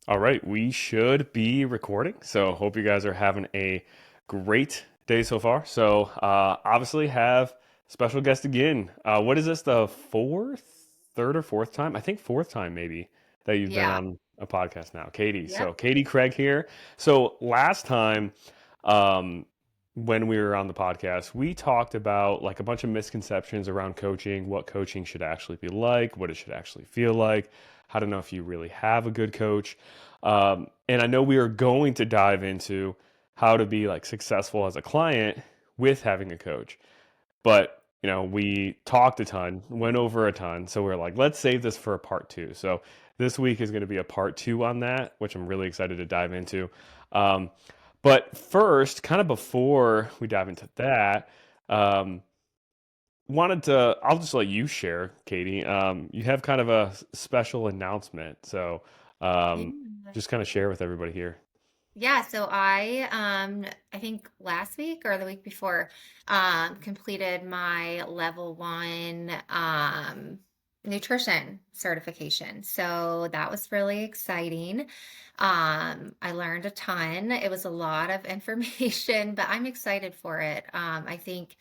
All right, we should be recording. So hope you guys are having a great day so far. So obviously have special guest again. What is this, the third or fourth time? I think fourth time maybe that you've been Yeah. on a podcast now, Katie. Yep. So Katie Craig here. So last time, um, when we were on the podcast, we talked about like a bunch of misconceptions around coaching, what coaching should actually be like, what it should actually feel like, how to know if you really have a good coach. And I know we are going to dive into how to be like successful as a client with having a coach. But, we talked a ton, went over a ton. So we're like, let's save this for a part two. So this week is going to be a part two on that, which I'm really excited to dive into. Um, but first, kind of before we dive into that, um, I'll just let you share, Katie. You have kind of a special announcement. So Yeah. just kind of share with everybody here. Yeah, so I think last week or the week before completed my level 1 nutrition certification. So that was really exciting. I learned a ton. It was a lot of information, but I'm excited for it. I think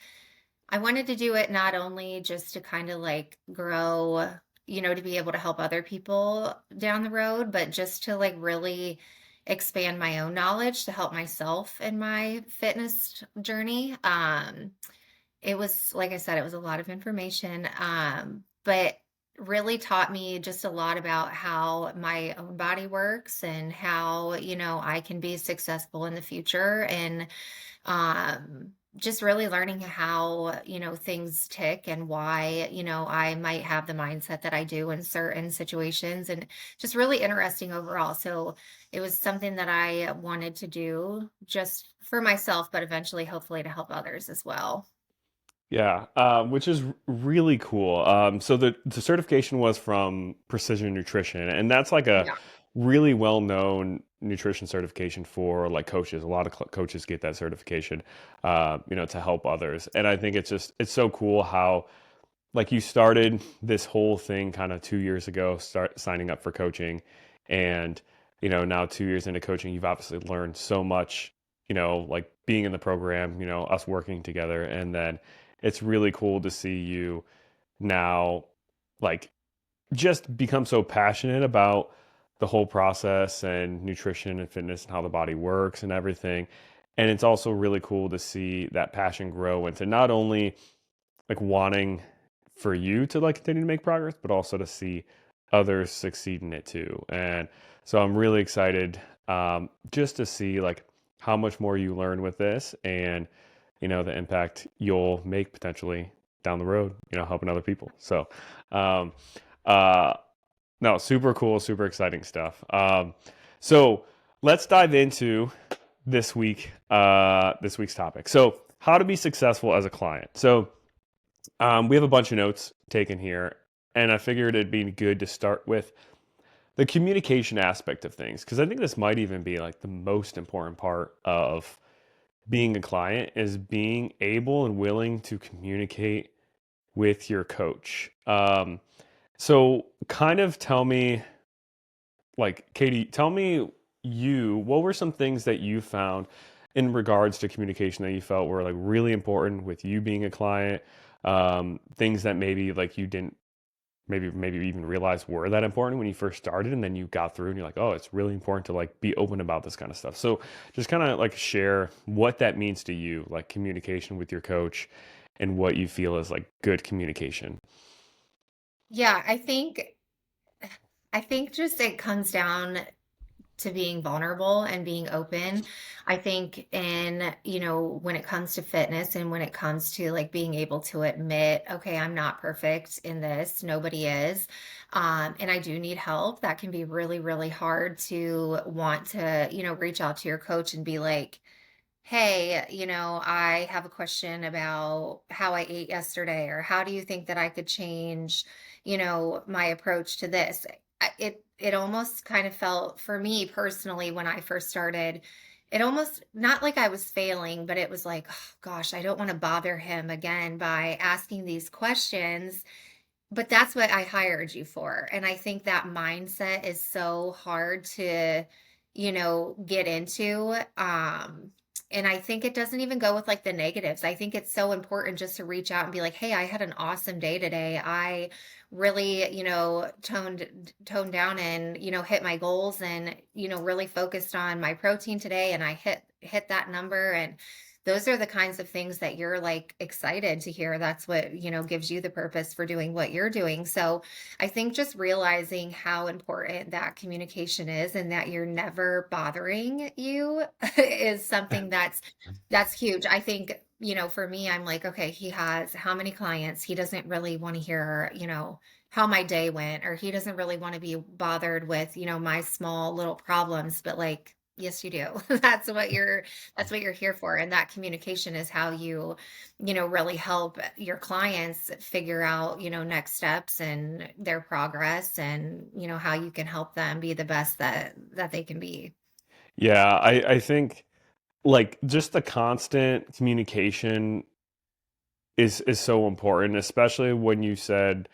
I wanted to do it not only just to kind of like grow, to be able to help other people down the road, but just to like really expand my own knowledge to help myself in my fitness journey. It was, like I said, it was a lot of information, but really taught me just a lot about how my own body works and how, I can be successful in the future. And just really learning how, things tick and why, I might have the mindset that I do in certain situations, and just really interesting overall. So it was something that I wanted to do just for myself, but eventually, hopefully, to help others as well. Yeah, which is really cool. So the certification was from Precision Nutrition, and that's like a Yeah. really well-known nutrition certification for like coaches. A lot of coaches get that certification, to help others. And I think it's so cool how like you started this whole thing kind of 2 years ago, start signing up for coaching, and now 2 years into coaching, you've obviously learned so much. Like being in the program, us working together, and then it's really cool to see you now, like just become so passionate about the whole process and nutrition and fitness and how the body works and everything. And it's also really cool to see that passion grow into not only like wanting for you to like continue to make progress, but also to see others succeed in it too. And so I'm really excited, just to see like how much more you learn with this and the impact you'll make potentially down the road, helping other people. So um, uh, no, super cool, super exciting stuff. So let's dive into this week's topic. So how to be successful as a client. So we have a bunch of notes taken here, and I figured it'd be good to start with the communication aspect of things because I think this might even be like the most important part of being a client is being able and willing to communicate with your coach. So kind of tell me, like, Katie, tell me what were some things that you found in regards to communication that you felt were like really important with you being a client? Things that maybe like you didn't maybe even realize were that important when you first started, and then you got through and you're like, oh, it's really important to like be open about this kind of stuff. So just kind of like share what that means to you, like communication with your coach, and what you feel is like good communication. Yeah, I think just it comes down to being vulnerable and being open. I think when it comes to fitness and when it comes to like being able to admit, okay, I'm not perfect in this, nobody is. And I do need help. That can be really, really hard to want to, reach out to your coach and be like, hey, I have a question about how I ate yesterday, or how do you think that I could change, my approach to this? It almost kind of felt for me personally when I first started, it almost not like I was failing, but it was like, oh, gosh, I don't want to bother him again by asking these questions, but that's what I hired you for, and I think that mindset is so hard to, get into, and I think it doesn't even go with, like, the negatives. I think it's so important just to reach out and be like, "Hey, I had an awesome day today. I really, toned down and, hit my goals and, really focused on my protein today, and I hit that number," and those are the kinds of things that you're like excited to hear. That's what, gives you the purpose for doing what you're doing. So I think just realizing how important that communication is and that you're never bothering you is something that's huge. I think, for me, I'm like, okay, he has how many clients? He doesn't really want to hear, how my day went, or he doesn't really want to be bothered with, my small little problems, but like, yes, you do. That's what you're here for, and that communication is how you, really help your clients figure out, next steps and their progress and, how you can help them be the best that they can be. Yeah, I think like just the constant communication is so important, especially when you said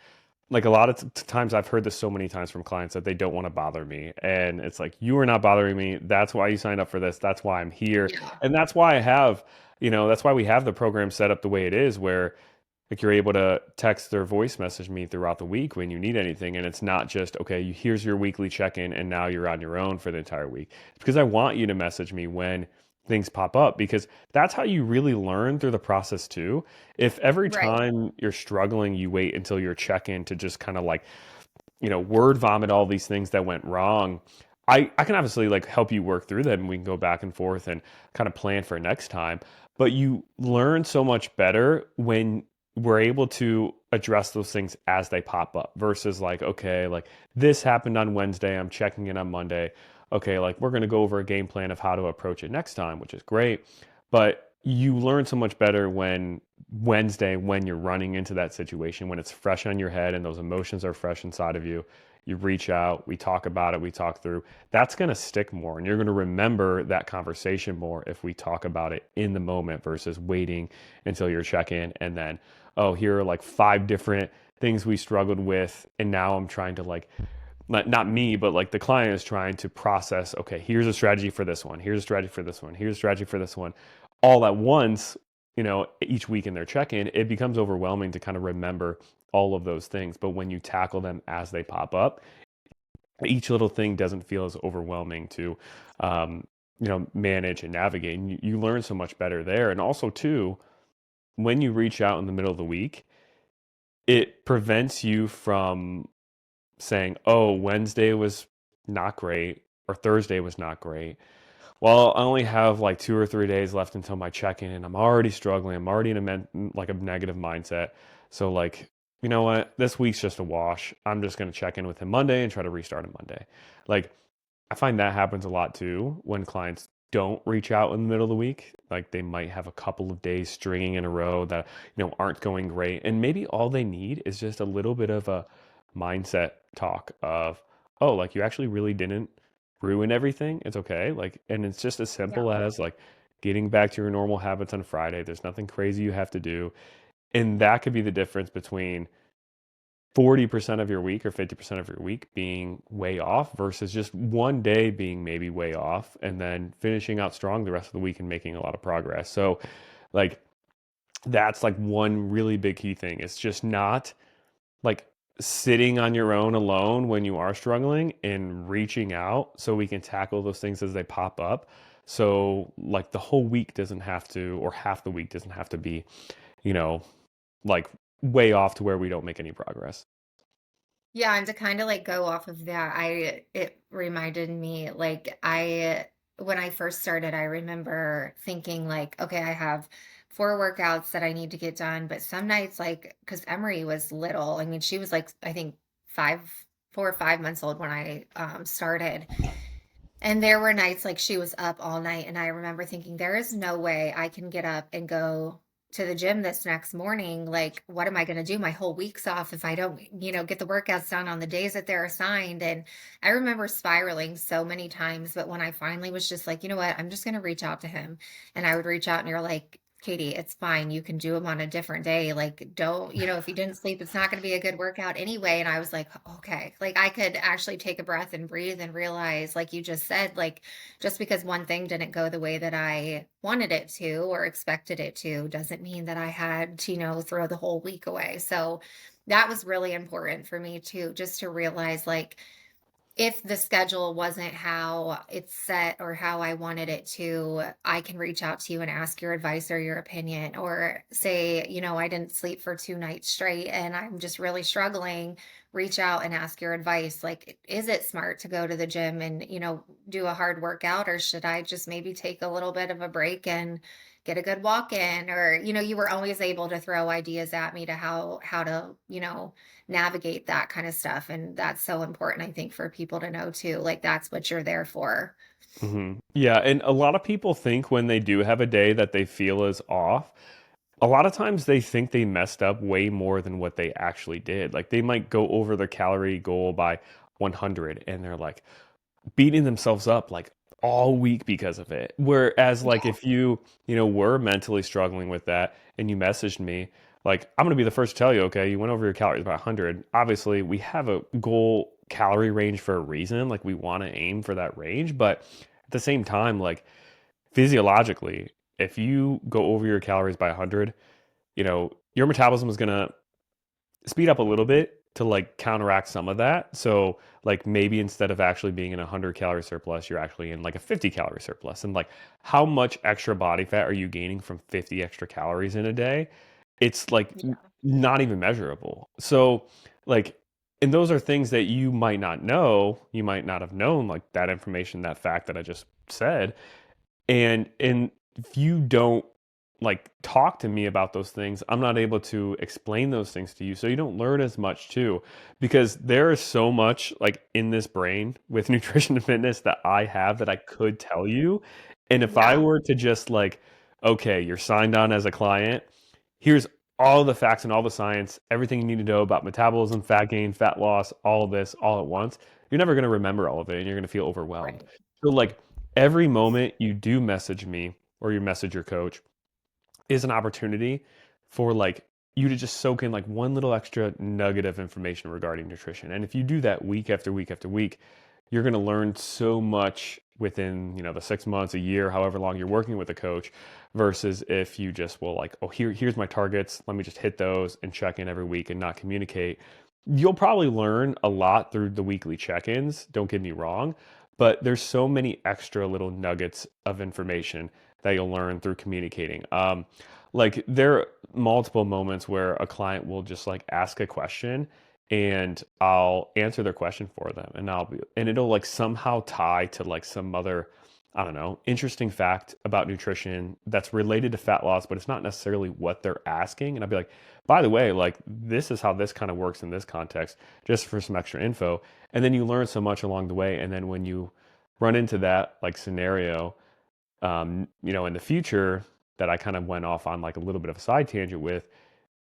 like a lot of times I've heard this so many times from clients that they don't want to bother me. And it's like, you are not bothering me. That's why you signed up for this. That's why I'm here. Yeah. And that's why I have, that's why we have the program set up the way it is, where like you're able to text or voice message me throughout the week when you need anything. And it's not just, okay, here's your weekly check in and now you're on your own for the entire week. It's because I want you to message me when things pop up, because that's how you really learn through the process too. If every Right. time you're struggling, you wait until your check in to just kind of like, word vomit all these things that went wrong. I can obviously like help you work through them and we can go back and forth and kind of plan for next time. But you learn so much better when we're able to address those things as they pop up versus like, okay, like this happened on Wednesday, I'm checking in on Monday. Okay, like we're going to go over a game plan of how to approach it next time, which is great. But you learn so much better when Wednesday, when you're running into that situation, when it's fresh on your head and those emotions are fresh inside of you, you reach out, we talk about it, we talk through. That's going to stick more. And you're going to remember that conversation more if we talk about it in the moment versus waiting until your check in and then, oh, here are like five different things we struggled with. And now I'm trying to like, not me, but like the client is trying to process, okay, here's a strategy for this one, here's a strategy for this one, here's a strategy for this one, all at once, each week in their check in, it becomes overwhelming to kind of remember all of those things. But when you tackle them as they pop up, each little thing doesn't feel as overwhelming to, manage and navigate. And you learn so much better there. And also, too, when you reach out in the middle of the week, it prevents you from saying, oh, Wednesday was not great or Thursday was not great. Well, I only have like 2 or 3 days left until my check-in and I'm already struggling. I'm already in like a negative mindset. So like, you know what? This week's just a wash. I'm just going to check in with him Monday and try to restart on Monday. Like I find that happens a lot too when clients don't reach out in the middle of the week. Like they might have a couple of days stringing in a row that, aren't going great. And maybe all they need is just a little bit of a mindset talk of, oh, like you actually really didn't ruin everything. It's okay. Like, and it's just as Yeah. simple as like getting back to your normal habits on Friday. There's nothing crazy you have to do. And that could be the difference between 40% of your week or 50% of your week being way off versus just one day being maybe way off and then finishing out strong the rest of the week and making a lot of progress. So, like, that's like one really big key thing. It's just not like sitting on your own alone when you are struggling and reaching out so we can tackle those things as they pop up. So, like, the whole week doesn't have to, or half the week doesn't have to be, you know, like way off to where we don't make any progress. Yeah, and to kind of like go off of that, it reminded me like I when I first started, I remember thinking like, okay, I have 4 workouts that I need to get done, but some nights like because Emery was little, I mean, she was like I think 4 or 5 months old when I started. And there were nights like she was up all night, and I remember thinking, there is no way I can get up and go to the gym this next morning. Like, what am I going to do? My whole week's off if I don't, get the workouts done on the days that they're assigned. And I remember spiraling so many times. But when I finally was just like, you know what, I'm just going to reach out to him. And I would reach out, and you're like, Katie, it's fine. You can do them on a different day. Like, don't, if you didn't sleep, it's not going to be a good workout anyway. And I was like, okay, like I could actually take a breath and breathe and realize, like you just said, like just because one thing didn't go the way that I wanted it to or expected it to doesn't mean that I had to, throw the whole week away. So that was really important for me too, just to realize, like, if the schedule wasn't how it's set or how I wanted it to, I can reach out to you and ask your advice or your opinion, or say, I didn't sleep for 2 nights straight and I'm just really struggling. Reach out and ask your advice. Like, is it smart to go to the gym and, do a hard workout, or should I just maybe take a little bit of a break and get a good walk in? Or, you were always able to throw ideas at me to how to, navigate that kind of stuff. And that's so important, I think, for people to know too. Like, that's what you're there for. Yeah, and a lot of people think when they do have a day that they feel is off, a lot of times they think they messed up way more than what they actually did. Like they might go over their calorie goal by 100 and they're like beating themselves up like all week because of it. Whereas like Yeah. if you were mentally struggling with that and you messaged me, like I'm going to be the first to tell you, okay, you went over your calories by 100. Obviously, we have a goal calorie range for a reason, like we want to aim for that range, but at the same time like physiologically, if you go over your calories by 100, your metabolism is going to speed up a little bit to like counteract some of that. So like maybe instead of actually being in a 100-calorie surplus, you're actually in like a 50-calorie surplus. And like how much extra body fat are you gaining from 50 extra calories in a day? It's like Yeah. not even measurable. So like and those are things that you might not know, you might not have known like that information, that fact that I just said. And if you don't like talk to me about those things, I'm not able to explain those things to you. So you don't learn as much too, because there is so much like in this brain with nutrition and fitness that I have that I could tell you. And if I Yeah. were to just like, okay, you're signed on as a client, here's all the facts and all the science, everything you need to know about metabolism, fat gain, fat loss, all of this all at once, you're never going to remember all of it and you're going to feel overwhelmed. Right. So like every moment you do message me or you message your coach is an opportunity for like you to just soak in like one little extra nugget of information regarding nutrition. And if you do that week after week after week, you're going to learn so much within, the 6 months, a year, however long you're working with a coach versus if you just will like, oh, here's my targets. Let me just hit those and check in every week and not communicate. You'll probably learn a lot through the weekly check-ins, don't get me wrong, but there's so many extra little nuggets of information that you'll learn through communicating. Like there are multiple moments where a client will just like ask a question and I'll answer their question for them and it'll like somehow tie to like some other, I don't know, interesting fact about nutrition that's related to fat loss, but it's not necessarily what they're asking. And I'll be like, by the way, like this is how this kind of works in this context, just for some extra info. And then you learn so much along the way. And then when you run into that like scenario, in the future that I kind of went off on like a little bit of a side tangent with,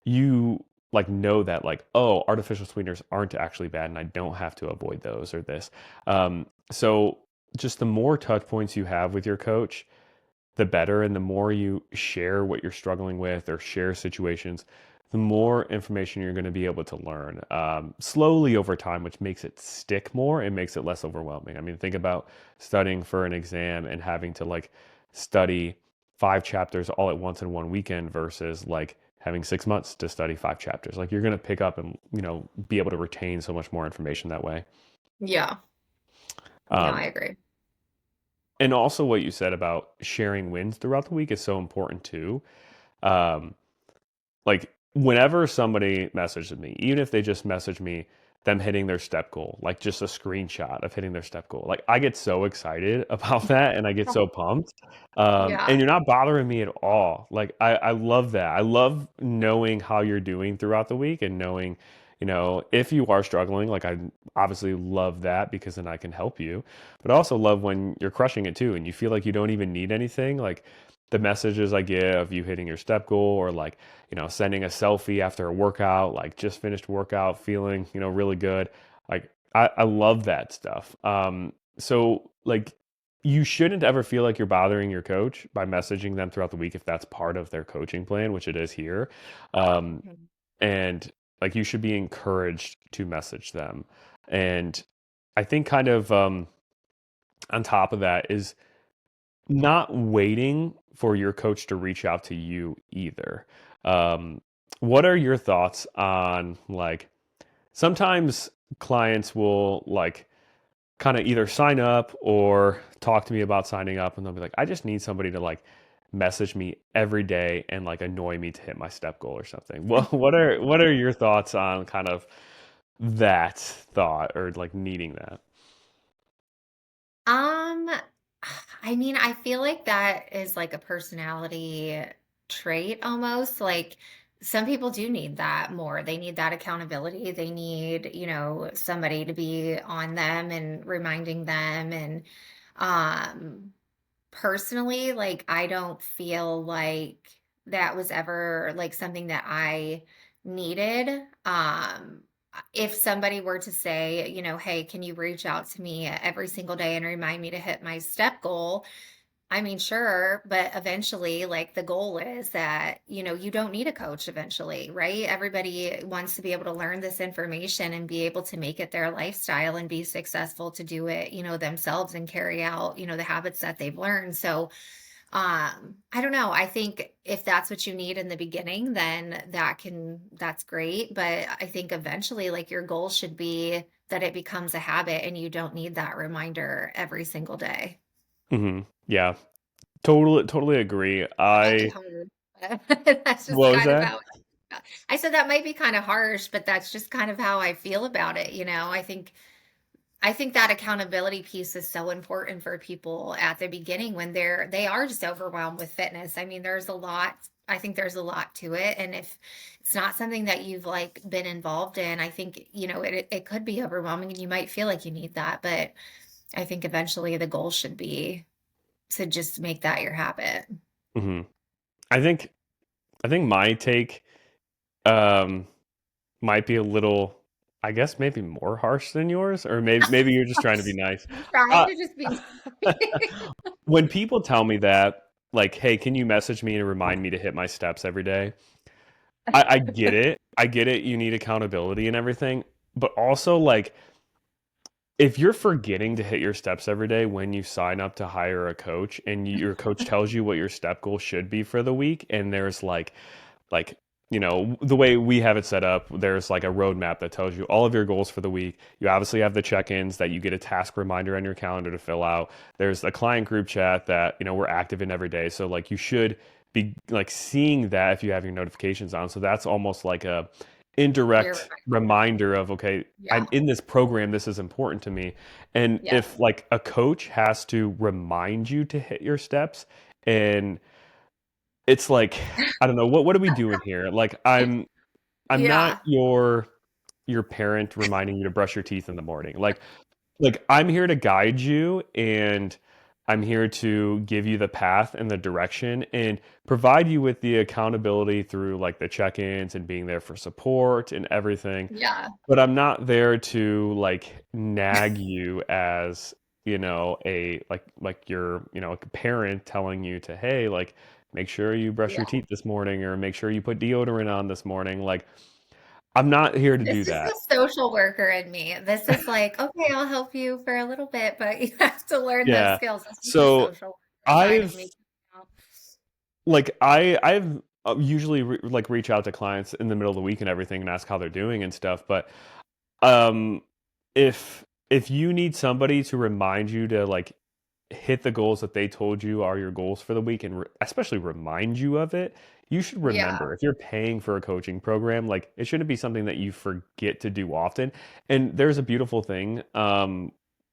you like know that like, oh, artificial sweeteners aren't actually bad and I don't have to avoid those or this. So just the more touch points you have with your coach, the better. And the more you share what you're struggling with or share situations, the more information you're going to be able to learn slowly over time, which makes it stick more and makes it less overwhelming. I mean, think about studying for an exam and having to like study 5 chapters all at once in one weekend versus like having 6 months to study 5 chapters. Like you're going to pick up and, be able to retain so much more information that way. Yeah. No, Um, I agree. and also what you said about sharing wins throughout the week is so important too. Um, like whenever somebody messages me, even if they just message me them hitting their step goal, like just a screenshot of hitting their step goal, like I get so excited about that and I get so pumped. And Yeah. you're not bothering me at all. Like I love that. I love knowing how you're doing throughout the week and knowing, if you are struggling, like I obviously love that because then I can help you. But I also love when you're crushing it too and you feel like you don't even need anything. Like the messages I get of you hitting your step goal or like, sending a selfie after a workout, like just finished workout, feeling, really good. Like I love that stuff. So like you shouldn't ever feel like you're bothering your coach by messaging them throughout the week if that's part of their coaching plan, which it is here. Um, Mhm. and like you should be encouraged to message them. And I think kind of on top of that is not waiting for your coach to reach out to you either. Um, what are your thoughts on like sometimes clients will like kind of either sign up or talk to me about signing up and they'll be like, I just need somebody to like message me every day and like annoy me to hit my step goal or something. Well, what are your thoughts on kind of that thought or like needing that? Um, I mean, I feel like that is like a personality trait almost. Like some people do need that more. They need that accountability. They need, somebody to be on them and reminding them. And um personally, like I don't feel like that was ever like something that I needed. If somebody were to say, hey, can you reach out to me every single day and remind me to hit my step goal? I mean, sure, but eventually, like the goal is that, you don't need a coach eventually, right? Everybody wants to be able to learn this information and be able to make it their lifestyle and be successful to do it, themselves and carry out, the habits that they've learned. So, I don't know. I think if that's what you need in the beginning, then that's great. But I think eventually, like your goal should be that it becomes a habit and you don't need that reminder every single day. Yeah, totally agree. Might be I hard, but that's just What was kind of that? how I said that might be kind of harsh, but that's just kind of how I feel about it, I think that accountability piece is so important for people at the beginning when they are just overwhelmed with fitness. I mean, I think there's a lot to it. And if it's not something that you've like been involved in, I think, it could be overwhelming and you might feel like you need that. But I think eventually the goal should be to just make that your habit. hmm I think my take um might be a little, I guess maybe more harsh than yours, or maybe you're just trying to be nice. I'm trying Uh, to just be when people tell me that, like, hey, can you message me and remind me to hit my steps every day? I get it. I get it. You need accountability and everything. But also, like, if you're forgetting to hit your steps every day when you sign up to hire a coach and your coach tells you what your step goal should be for the week, and there's like the way we have it set up, there's like a roadmap that tells you all of your goals for the week. You obviously have the check-ins that you get a task reminder on your calendar to fill out. There's a client group chat that we're active in every day, so like you should be like seeing that if you have your notifications on. So that's almost like a your indirect reminder. reminder of, okay, Yeah. I'm in this program, this is important to me. And Yep. if like a coach has to remind you to hit your steps, and it's like, I don't know, what are we doing here? Like I'm not Yeah. your parent reminding you to brush your teeth in the morning. Like I'm here to guide you, and I'm here to give you the path and the direction and provide you with the accountability through like the check-ins and being there for support and everything. Yeah. But I'm not there to like nag you as, a like your, like a parent telling you to, hey, like make sure you brush your Yeah. teeth this morning or make sure you put deodorant on this morning. Like I'm not here to do This is that. the social worker in me. This is like, okay, I'll help you for a little bit, but you have to learn those Yeah. skills. This is the So social worker side of I've me. I've usually like reach out to clients in the middle of the week and everything and ask how they're doing and stuff. But um, if you need somebody to remind you to like hit the goals that they told you are your goals for the week and especially remind you of it, you should Yeah. remember if you're paying for a coaching program, like it shouldn't be something that you forget to do often. And there's a beautiful thing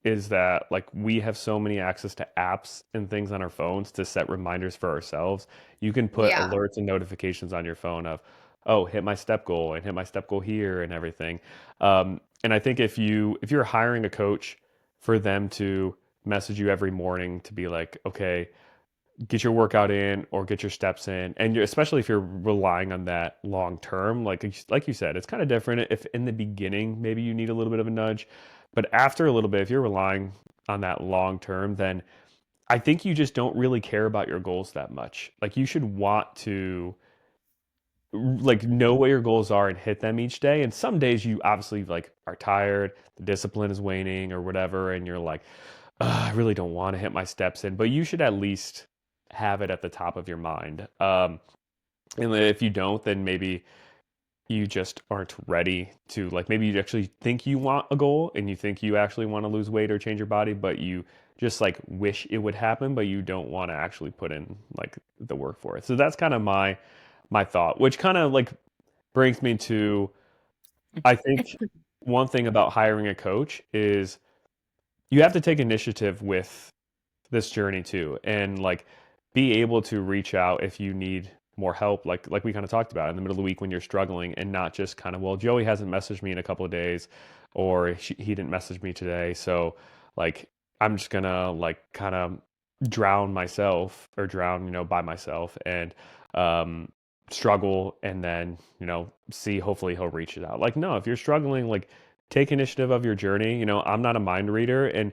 is that like we have so many access to apps and things on our phones to set reminders for ourselves. You can put Yeah. alerts and notifications on your phone of, oh, hit my step goal and hit my step goal here and everything. And I think if you're hiring a coach for them to message you every morning to be like, okay, get your workout in or get your steps in, and especially if you're relying on that long term, like you said, it's kind of different. If in the beginning maybe you need a little bit of a nudge, but after a little bit, if you're relying on that long term, then I think you just don't really care about your goals that much. Like you should want to like know what your goals are and hit them each day. And some days you obviously like are tired, the discipline is waning or whatever, and you're like, "Ugh, I really don't want to hit my steps in, but you should at least have it at the top of your mind. And then if you don't, then maybe you just aren't ready to like maybe you actually think you want a goal and you think you actually want to lose weight or change your body, but you just like wish it would happen, but you don't want to actually put in like the work for it. So that's kind of my thought, which kind of like brings me to I think one thing about hiring a coach is you have to take initiative with this journey too and like be able to reach out if you need more help like we kind of talked about in the middle of the week when you're struggling and not just kind of well Joey hasn't messaged me in a couple of days or he didn't message me today so like I'm just gonna like kind of drown myself or drown by myself and um struggle and then see hopefully he'll reach it out like no if you're struggling like take initiative of your journey. I'm not a mind reader and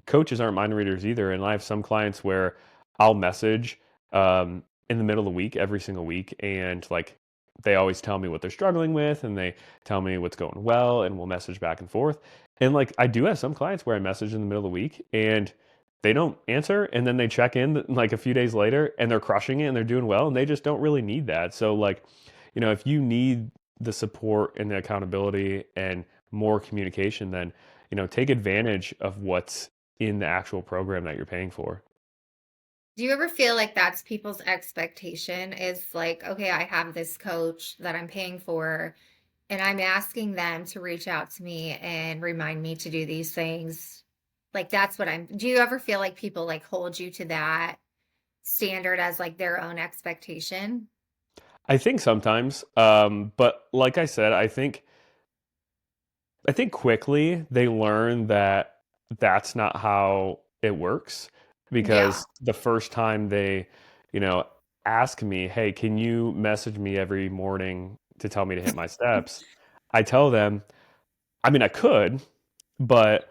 coaches aren't mind readers either. And I have some clients where I'll message in the middle of the week, every single week, and like they always tell me what they're struggling with and they tell me what's going well, and we'll message back and forth. And like I do have some clients where I message in the middle of the week and they don't answer, and then they check in like a few days later and they're crushing it and they're doing well, and they just don't really need that. So, like, if you need the support and the accountability and more communication, then take advantage of what's in the actual program that you're paying for. Do you ever feel like that's people's expectation is like, okay, I have this coach that I'm paying for, and I'm asking them to reach out to me and remind me to do these things. Like that's what I'm do you ever feel like people like hold you to that standard as like their own expectation? I think sometimes, but like I said, I think quickly they learn that that's not how it works Yeah. because the first time they, you know, ask me, "Hey, can you message me every morning to tell me to hit my steps?" I tell them, I mean, I could, but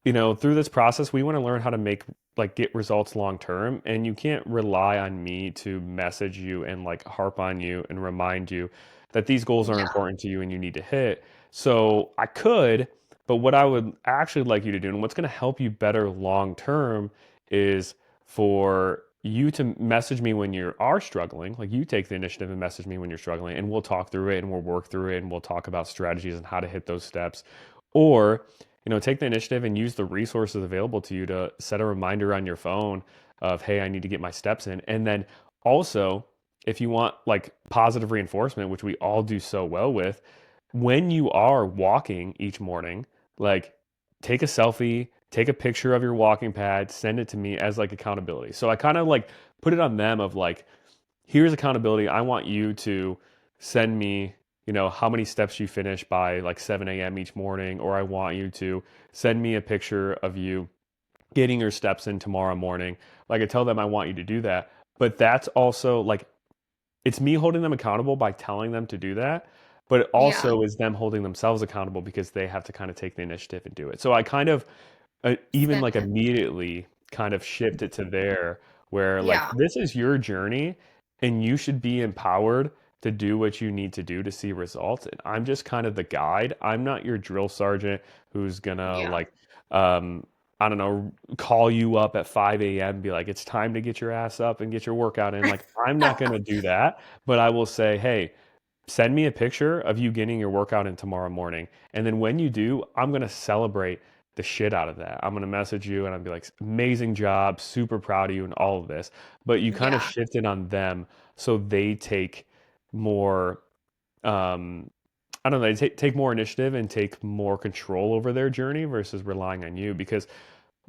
through this process, we want to learn how to get results long term. And you can't rely on me to message you and like harp on you and remind you that these goals are Yeah. important to you and you need to hit. So I could, but what I would actually like you to do and what's going to help you better long term is for you to message me when you are struggling. Like you take the initiative and message me when you're struggling, and we'll talk through it and we'll work through it and we'll talk about strategies and how to hit those steps. Or take the initiative and use the resources available to you to set a reminder on your phone of, hey, I need to get my steps in. And then also, if you want like positive reinforcement, which we all do so well with, when you are walking each morning, like take a selfie, take a picture of your walking pad, send it to me as like accountability. So I kind of like put it on them of like, here's accountability. I want you to send me, how many steps you finish by like 7 a.m. each morning, or I want you to send me a picture of you getting your steps in tomorrow morning. Like I tell them I want you to do that. But that's also like it's me holding them accountable by telling them to do that, but it Yeah. also is them holding themselves accountable because they have to kind of take the initiative and do it. So I kind of even Send like it. immediately kind of shift it to there where like Yeah. this is your journey and you should be empowered to do what you need to do to see results. And I'm just kind of the guide. I'm not your drill sergeant who's gonna Yeah. like um I don't know, call you up at 5 a.m. be like, it's time to get your ass up and get your workout in. Like, I'm not gonna do that, but I will say, hey, send me a picture of you getting your workout in tomorrow morning. And then when you do, I'm going to celebrate the shit out of that. I'm going to message you and I'll be like, amazing job, super proud of you and all of this. But you kind of Yeah. shift it on them so they take more, um, I don't know, they take more initiative and take more control over their journey versus relying on you because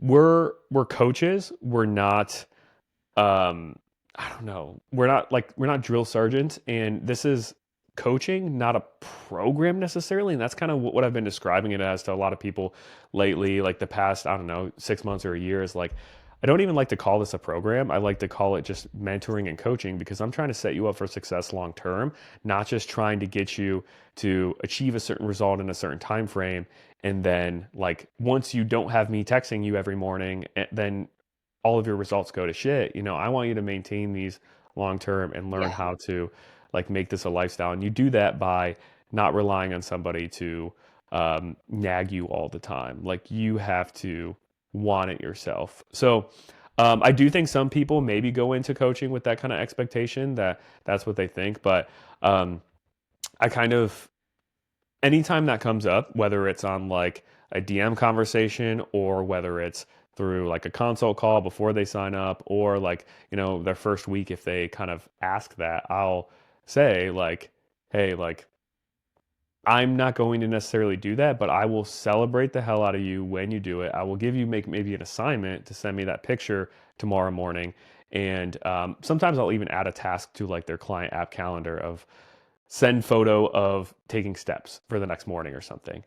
we're coaches. We're not, um, I don't know. We're not drill sergeants, and this is coaching, not a program necessarily. And that's kind of what I've been describing it as to a lot of people lately, like the past, I don't know, 6 months or a year is like, I don't even like to call this a program. I like to call it just mentoring and coaching because I'm trying to set you up for success long term, not just trying to get you to achieve a certain result in a certain time frame. And then like once you don't have me texting you every morning, then all of your results go to shit. I want you to maintain these long term and learn Yeah. how to like make this a lifestyle. And you do that by not relying on somebody to nag you all the time. Like you have to want it yourself. So I do think some people maybe go into coaching with that kind of expectation that that's what they think. But um, I kind of anytime that comes up, whether it's on like a DM conversation or whether it's through like a consult call before they sign up or like, their first week, if they kind of ask that, I'll say like, hey, like, I'm not going to necessarily do that, but I will celebrate the hell out of you when you do it. I will give you make maybe an assignment to send me that picture tomorrow morning. And sometimes I'll even add a task to like their client app calendar of send photo of taking steps for the next morning or something.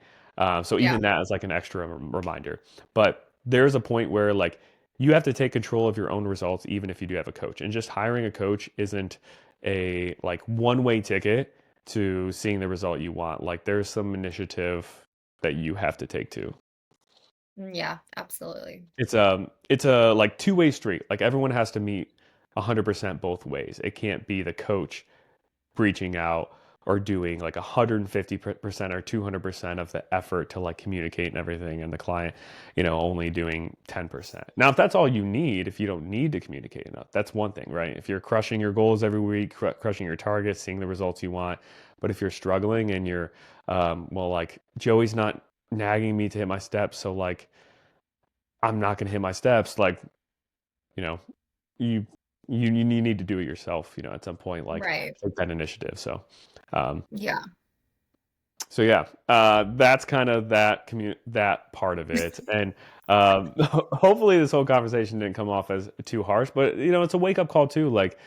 So Yeah. even that is like an extra reminder. But there's a point where like you have to take control of your own results, even if you do have a coach. And just hiring a coach isn't a like one-way ticket to seeing the result you want. Like there's some initiative that you have to take too. Yeah, absolutely. It's a like two-way street. Like everyone has to meet 100% both ways. It can't be the coach reaching out or doing like 150% or 200% of the effort to like communicate and everything and the client only doing 10%. Now if that's all you need, if you don't need to communicate enough, that's one thing, right? If you're crushing your goals every week, crushing your targets, seeing the results you want, but if you're struggling and you're well, like Joey's not nagging me to hit my steps, so like I'm not going to hit my steps, like you know you you need to do it yourself, at some point, like Right. take that initiative. Um, Yeah. so yeah, that's kind of that part of it. And hopefully this whole conversation didn't come off as too harsh, but it's a wake up call too. Like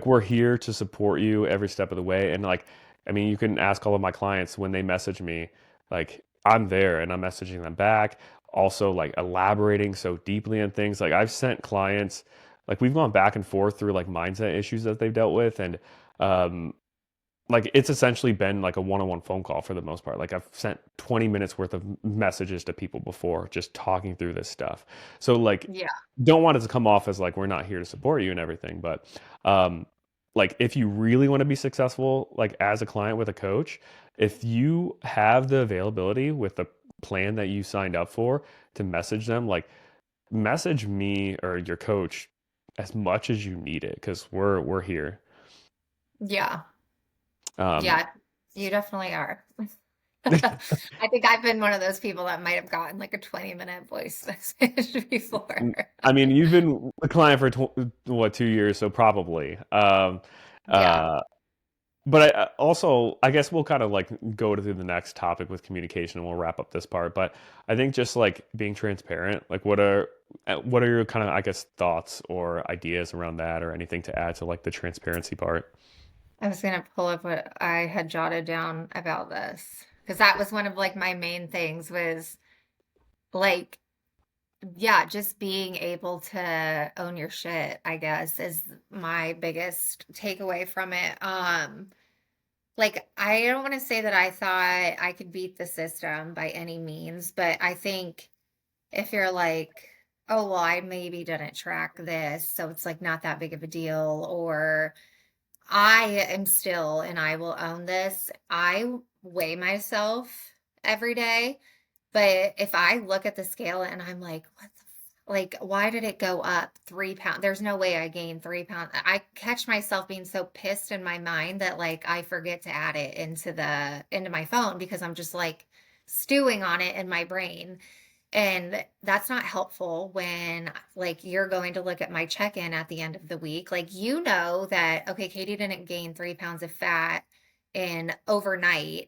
we're here to support you every step of the way. And like, I mean, you can ask all of my clients when they message me, like I'm there and I'm messaging them back. Also, like elaborating so deeply on things. Like I've sent clients, like we've gone back and forth through like mindset issues that they've dealt with, and um, like it's essentially been like a one-on-one phone call for the most part. Like I've sent 20 minutes worth of messages to people before just talking through this stuff. So like Yeah. don't want it to come off as like we're not here to support you and everything, but um like if you really want to be successful like as a client with a coach, if you have the availability with the plan that you signed up for to message them, like message me or your coach as much as you need it because we're here. Yeah. Um Yeah. You definitely are. I think I've been one of those people that might have gotten like a 20-minute voice message before. I mean, you've been a client for 2 years, so probably. Yeah. Uh, but also, I guess we'll kind of like go to the next topic with communication, and we'll wrap up this part. But I think just like being transparent, like what are your kind of, I guess, thoughts or ideas around that, or anything to add to like the transparency part? I was gonna pull up what I had jotted down about this because that was one of like my main things was like, yeah, just being able to own your shit, I guess, is my biggest takeaway from it. Like I don't want to say that I thought I could beat the system by any means, but I think if you're like, oh, well, I maybe didn't track this, so it's like not that big of a deal, or I am still, and I will own this. I weigh myself every day, but if I look at the scale and I'm like, what the like, why did it go up 3 pounds? There's no way I gained 3 pounds. I catch myself being so pissed in my mind that like I forget to add it into my phone because I'm just like stewing on it in my brain. And that's not helpful when like you're going to look at my check-in at the end of the week. Like you know that okay, Katie didn't gain 3 pounds of fat in overnight,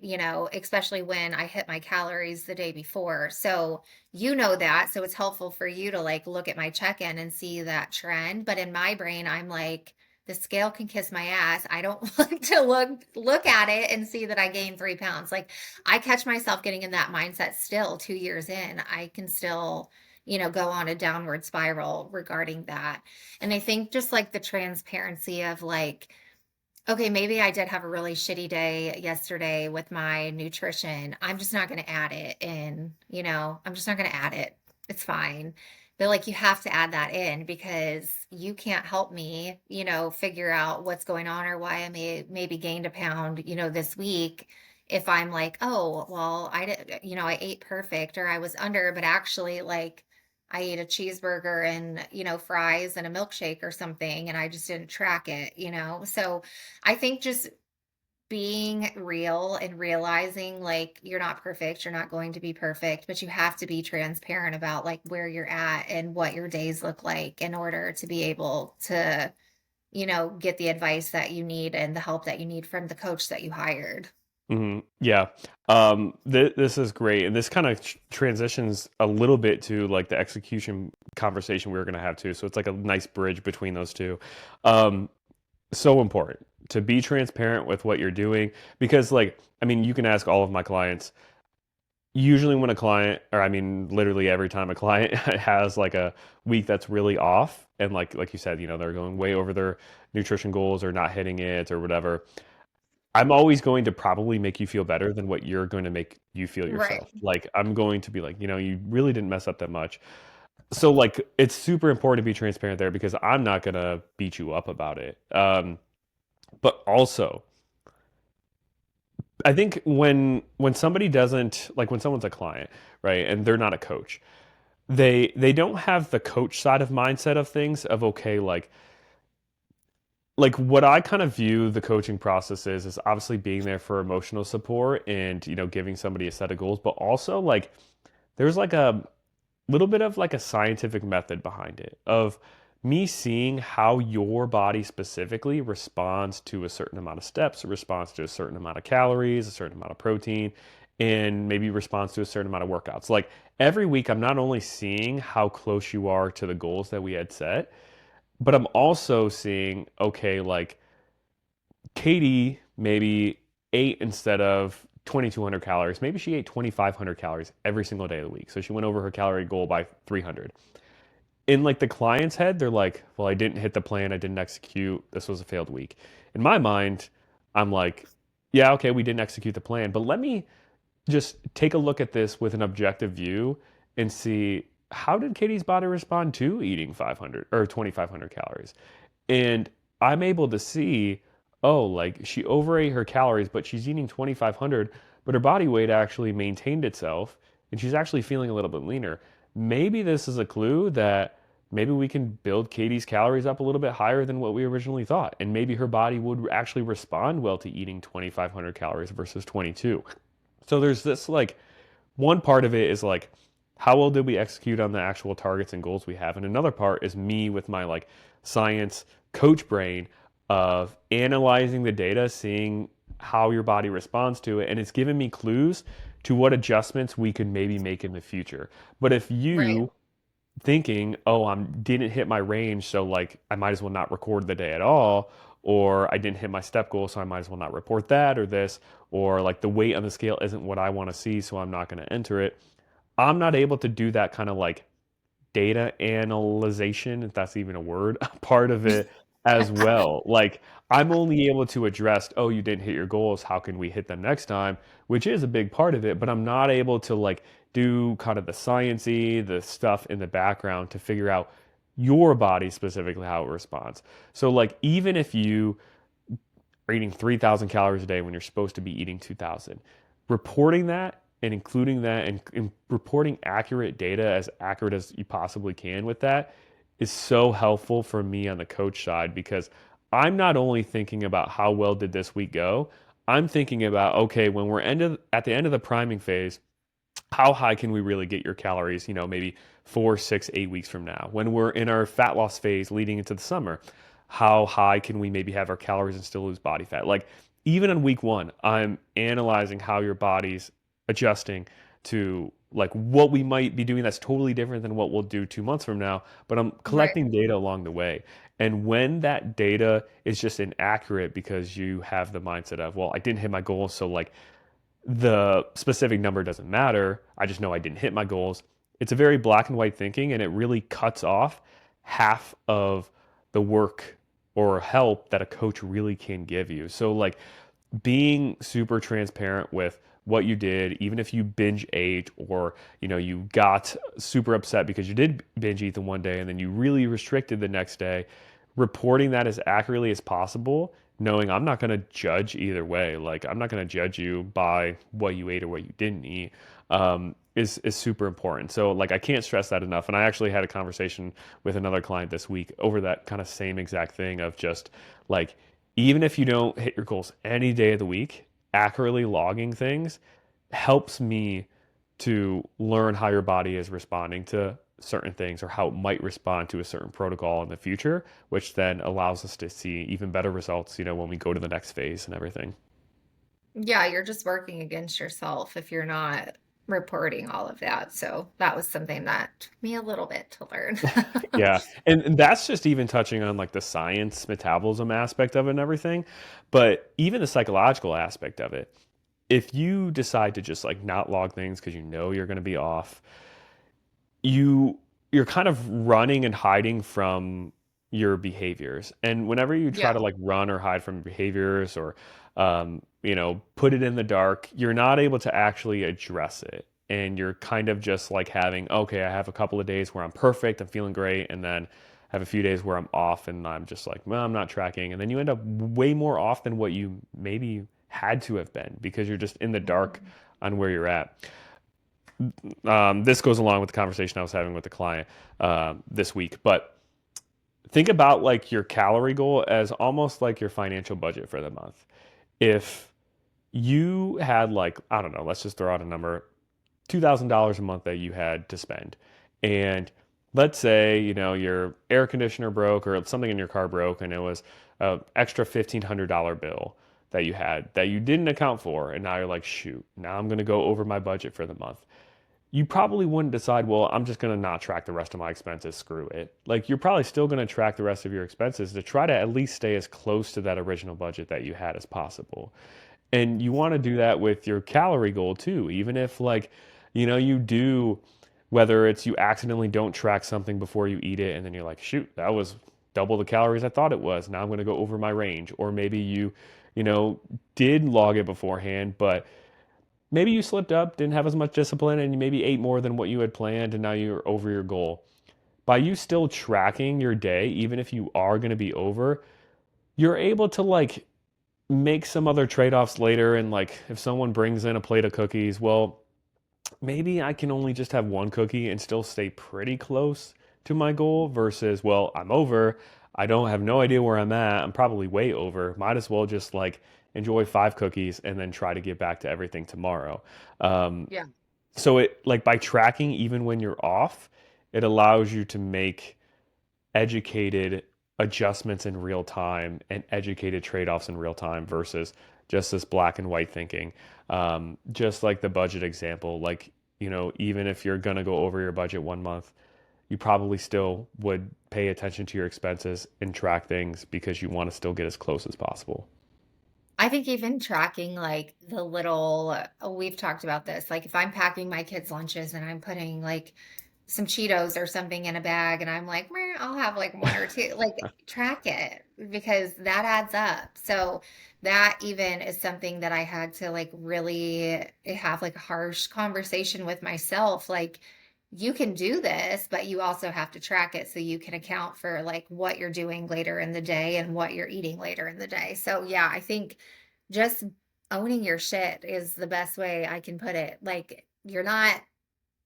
especially when I hit my calories the day before. So you know that. So it's helpful for you to like look at my check-in and see that trend. But in my brain, I'm like, the scale can kiss my ass. I don't want to look at it and see that I gained 3 pounds. Like I catch myself getting in that mindset still 2 years in. I can still, go on a downward spiral regarding that. And I think just like the transparency of like, okay, maybe I did have a really shitty day yesterday with my nutrition. I'm just not going to add it in, I'm just not going to add it. It's fine. But, like, you have to add that in because you can't help me, figure out what's going on or why I maybe gained a pound, this week if I'm like, "Oh, well, I ate perfect or I was under, but actually, like, I ate a cheeseburger and, fries and a milkshake or something, and I just didn't track it?" So, I think just being real and realizing like you're not perfect, you're not going to be perfect, but you have to be transparent about like where you're at and what your days look like in order to be able to, get the advice that you need and the help that you need from the coach that you hired. Yeah. This is great. And this kind of transitions a little bit to like the execution conversation we were going to have too. So it's like a nice bridge between those two. Um, so important to be transparent with what you're doing because like, I mean, you can ask all of my clients. Usually when a client, or I mean, literally every time a client has like a week that's really off and like you said, they're going way over their nutrition goals or not hitting it or whatever, I'm always going to probably make you feel better than what you're going to make you feel Right. yourself. Like I'm going to be like, you really didn't mess up that much. So like it's super important to be transparent there because I'm not going to beat you up about it. But also, I think when somebody doesn't like when someone's a client, right, and they're not a coach, they don't have the coach side of mindset of things of okay, like what I kind of view the coaching process is obviously being there for emotional support and giving somebody a set of goals, but also like there's like a little bit of like a scientific method behind it of me seeing how your body specifically responds to a certain amount of steps, responds to a certain amount of calories, a certain amount of protein, and maybe responds to a certain amount of workouts. Like every week, I'm not only seeing how close you are to the goals that we had set, but I'm also seeing, okay, like Katie maybe ate instead of 2,200 calories. Maybe she ate 2,500 calories every single day of the week. So she went over her calorie goal by 300. In like the client's head, they're like, well, I didn't hit the plan. I didn't execute. This was a failed week. In my mind, I'm like, yeah, okay, we didn't execute the plan, but let me just take a look at this with an objective view and see how did Katie's body respond to eating 500 or 2,500 calories? And I'm able to see, oh, like she overate her calories, but she's eating 2,500, but her body weight actually maintained itself and she's actually feeling a little bit leaner. Maybe this is a clue that maybe we can build Katie's calories up a little bit higher than what we originally thought. And maybe her body would actually respond well to eating 2,500 calories versus 22. So there's this like one part of it is like how well did we execute on the actual targets and goals we have, and another part is me with my like science coach brain of analyzing the data, seeing how your body responds to it, and it's given me clues to what adjustments we could maybe make in the future. But if Right. you thinking, oh, I didn't hit my range, so like I might as well not record the day at all, or I didn't hit my step goal, so I might as well not report that or this, or like the weight on the scale isn't what I want to see, so I'm not going to enter it. I'm not able to do that kind of like data analyzation, if that's even a word, part of it as well. Like I'm only able to address, oh, you didn't hit your goals. How can we hit them next time? Which is a big part of it, but I'm not able to like do kind of the sciencey, the stuff in the background to figure out your body specifically how it responds. So like even if you are eating 3,000 calories a day when you're supposed to be eating 2,000. Reporting that and including that and reporting accurate data as accurate as you possibly can with that is so helpful for me on the coach side because I'm not only thinking about how well did this week go, I'm thinking about okay, when we're at the end of the priming phase, how high can we really get your calories, maybe 4, 6, 8 weeks from now? When we're in our fat loss phase leading into the summer, how high can we maybe have our calories and still lose body fat? Like, even on week one, I'm analyzing how your body's adjusting to like what we might be doing that's totally different than what we'll do 2 months from now, but I'm Right. collecting data along the way. And when that data is just inaccurate because you have the mindset of, well, I didn't hit my goal, so like the specific number doesn't matter. I just know I didn't hit my goals. It's a very black and white thinking, and it really cuts off half of the work or help that a coach really can give you. So, like, being super transparent with what you did, even if you binge ate or, you got super upset because you did binge eat the one day and then you really restricted the next day, reporting that as accurately as possible, knowing I'm not going to judge either way. Like, I'm not going to judge you by what you ate or what you didn't eat. Is super important. So like I can't stress that enough. And I actually had a conversation with another client this week over that kind of same exact thing of just like, even if you don't hit your goals any day of the week, accurately logging things helps me to learn how your body is responding to certain things or how it might respond to a certain protocol in the future, which then allows us to see even better results, when we go to the next phase and everything. Yeah, you're just working against yourself if you're not reporting all of that. So that was something that took me a little bit to learn. Yeah. And that's just even touching on like the science metabolism aspect of it and everything. But even the psychological aspect of it, if you decide to just like not log things because you know you're going to be off, you you're kind of running and hiding from your behaviors. And whenever you try to Yeah. like run or hide from behaviors or put it in the dark, you're not able to actually address it. And you're kind of just like having, okay, I have a couple of days where I'm perfect, I'm feeling great, and then have a few days where I'm off and I'm just like, well, I'm not tracking. And then you end up way more off than what you maybe had to have been because you're just in the dark Mhm. on where you're at. This goes along with the conversation I was having with the client this week. But think about like your calorie goal as almost like your financial budget for the month. If you had like, I don't know, let's just throw out a number, $2,000 a month that you had to spend. And let's say, your air conditioner broke or something in your car broke and it was an extra $1,500 bill that you had that you didn't account for. And now you're like, shoot, now I'm going to go over my budget for the month. You probably wouldn't decide, well, I'm just going to not track the rest of my expenses. Screw it. Like, you're probably still going to track the rest of your expenses to try to at least stay as close to that original budget that you had as possible. And you want to do that with your calorie goal too, even if, like, you do, whether it's you accidentally don't track something before you eat it, and then you're like, shoot, that was double the calories I thought it was. Now I'm going to go over my range. Or maybe you know, did log it beforehand, but maybe you slipped up, didn't have as much discipline, and you maybe ate more than what you had planned, and now you're over your goal. By you still tracking your day, even if you are going to be over, you're able to like make some other trade-offs later. And like, if someone brings in a plate of cookies, well, maybe I can only just have one cookie and still stay pretty close to my goal versus, well, I'm over. I don't have no idea where I'm at. I'm probably way over. Might as well just like enjoy five cookies and then try to get back to everything tomorrow. Um, Yeah. so it like by tracking even when you're off, it allows you to make educated adjustments in real time and educated trade-offs in real time versus just this black and white thinking. Just like the budget example, like, even if you're going to go over your budget one month, you probably still would pay attention to your expenses and track things because you want to still get as close as possible. I think even tracking like the little, we've talked about this. Like if I'm packing my kids' lunches and I'm putting like some Cheetos or something in a bag and I'm like, "Meh, I'll have like one or two, like track it because that adds up. So that even is something that I had to like really have like a harsh conversation with myself. Like, you can do this, but you also have to track it so you can account for like what you're doing later in the day and what you're eating later in the day. So yeah, I think just owning your shit is the best way I can put it. Like, you're not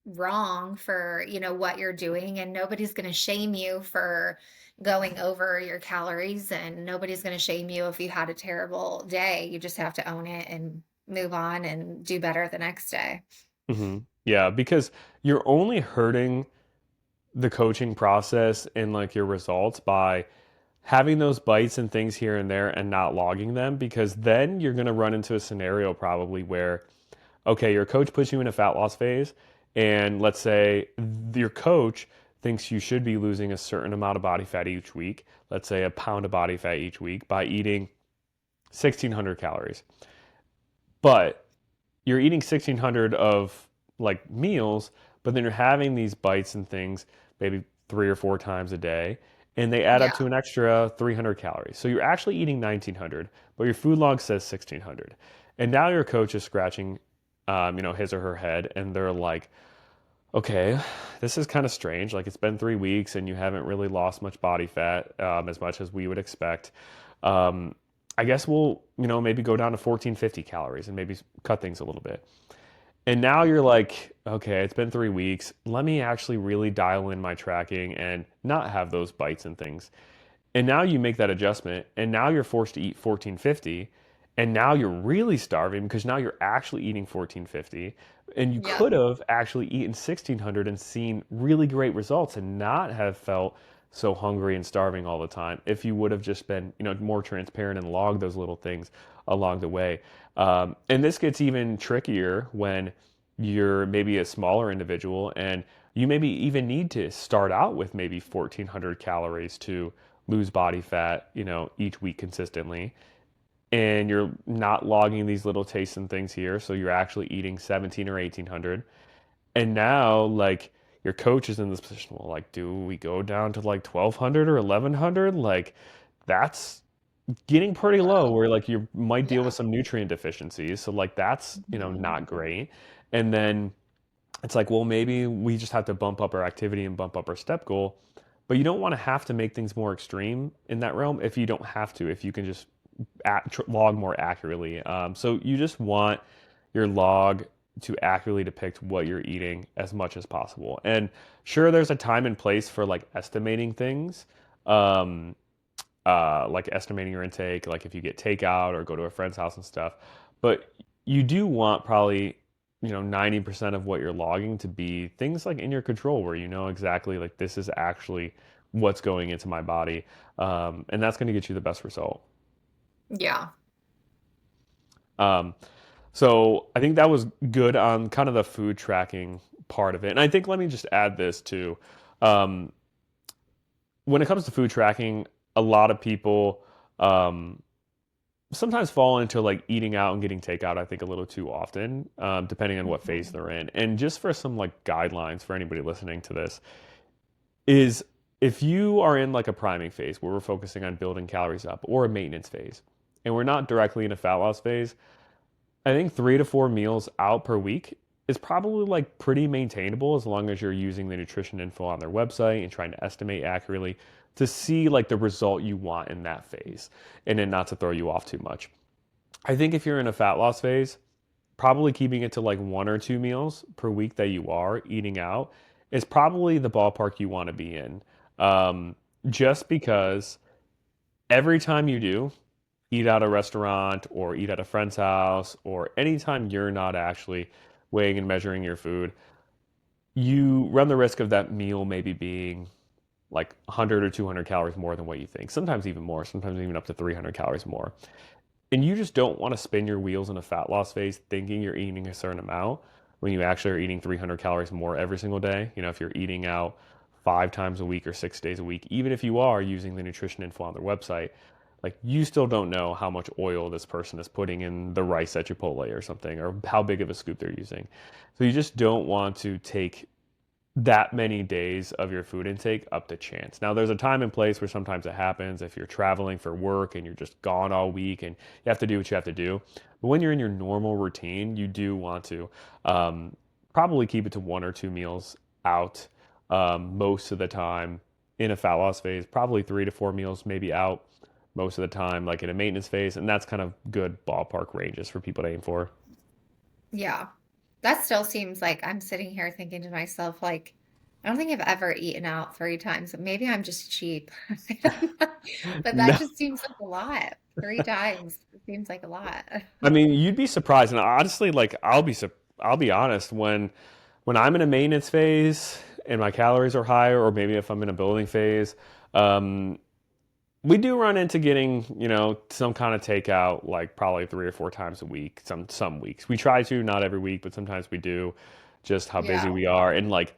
wrong for, what you're doing, and nobody's going to shame you for going over your calories, and nobody's going to shame you if you had a terrible day. You just have to own it and move on and do better the next day. Yeah, because you're only hurting the coaching process and like your results by having those bites and things here and there and not logging them, because then you're going to run into a scenario probably where, okay, your coach puts you in a fat loss phase, and let's say your coach thinks you should be losing a certain amount of body fat each week, let's say a pound of body fat each week by eating 1,600 calories. But you're eating 1,600 of like meals, but then you're having these bites and things maybe three or four times a day, and they add up to Yeah. an extra 300 calories. So you're actually eating 1,900, but your food log says 1,600. And now your coach is scratching his or her head, and they're like, okay, this is kind of strange. Like it's been 3 weeks and you haven't really lost much body fat, as much as we would expect. Um, I guess we'll, maybe go down to 1450 calories and maybe cut things a little bit. And now you're like, okay, it's been 3 weeks. Let me actually really dial in my tracking and not have those bites and things. And now you make that adjustment, and now you're forced to eat 1450, and now you're really starving because now you're actually eating 1450, and you Yep. could have actually eaten 1600 and seen really great results and not have felt so hungry and starving all the time if you would have just been, more transparent and logged those little things along the way. And this gets even trickier when you're maybe a smaller individual and you maybe even need to start out with maybe 1400 calories to lose body fat, each week consistently. And you're not logging these little tastes and things here. So you're actually eating 17 or 1800. And now, like, your coach is in this position. Well, like, do we go down to like 1200 or 1100? Like, that's getting pretty low Whoa. where like you might deal with Yeah. some nutrient deficiencies. So, like, that's, Mhm. not great. And then it's like, well, maybe we just have to bump up our activity and bump up our step goal. But you don't want to have to make things more extreme in that realm if you don't have to, if you can just log more accurately. So you just want your log to accurately depict what you're eating as much as possible. And sure, there's a time and place for like estimating things, um, like estimating your intake, like if you get takeout or go to a friend's house and stuff. But you do want probably 90% of what you're logging to be things like in your control where you know exactly like this is actually what's going into my body, and that's going to get you the best result. Yeah. um, so I think that was good on kind of the food tracking part of it. And I think let me just add this too. um, when it comes to food tracking, a lot of people um, sometimes fall into like eating out and getting takeout, I think, a little too often, depending on what phase Mhm. they're in. And just for some like guidelines for anybody listening to this, is if you are in like a priming phase where we're focusing on building calories up or a maintenance phase, and we're not directly in a fat loss phase, I think 3 to 4 meals out per week is probably like pretty maintainable as long as you're using the nutrition info on their website and trying to estimate accurately to see like the result you want in that phase and then not to throw you off too much. I think if you're in a fat loss phase, probably keeping it to like 1 or 2 meals per week that you are eating out is probably the ballpark you want to be in. Um, just because every time you do eat at a restaurant or eat at a friend's house, or anytime you're not actually weighing and measuring your food, you run the risk of that meal maybe being like 100 or 200 calories more than what you think. Sometimes even more, sometimes even up to 300 calories more. And you just don't want to spin your wheels in a fat loss phase thinking you're eating a certain amount when you actually are eating 300 calories more every single day. If you're eating out 5 times a week or 6 days a week, even if you are using the nutrition info on their website, like you still don't know how much oil this person is putting in the rice at Chipotle or something, or how big of a scoop they're using. So you just don't want to take that many days of your food intake up to chance. Now, there's a time and place where sometimes it happens if you're traveling for work and you're just gone all week and you have to do what you have to do. But when you're in your normal routine, you do want to um, probably keep it to 1 or 2 meals out most of the time in a fat loss phase, probably 3 to 4 meals maybe out most of the time, like in a maintenance phase. And that's kind of good ballpark ranges for people to aim for. Yeah. That still seems like I'm sitting here thinking to myself, like, I don't think I've ever eaten out 3 times. Maybe I'm just cheap. I don't know. But that No. just seems like a lot. 3 times seems like a lot. I mean, you'd be surprised, and honestly, like I'll be honest when I'm in a maintenance phase and my calories are higher, or maybe if I'm in a building phase, um, we do run into getting some kind of takeout like probably 3 or 4 times a week. Some weeks we try to, not every week, but sometimes we do. Just how busy Yeah. we are, and like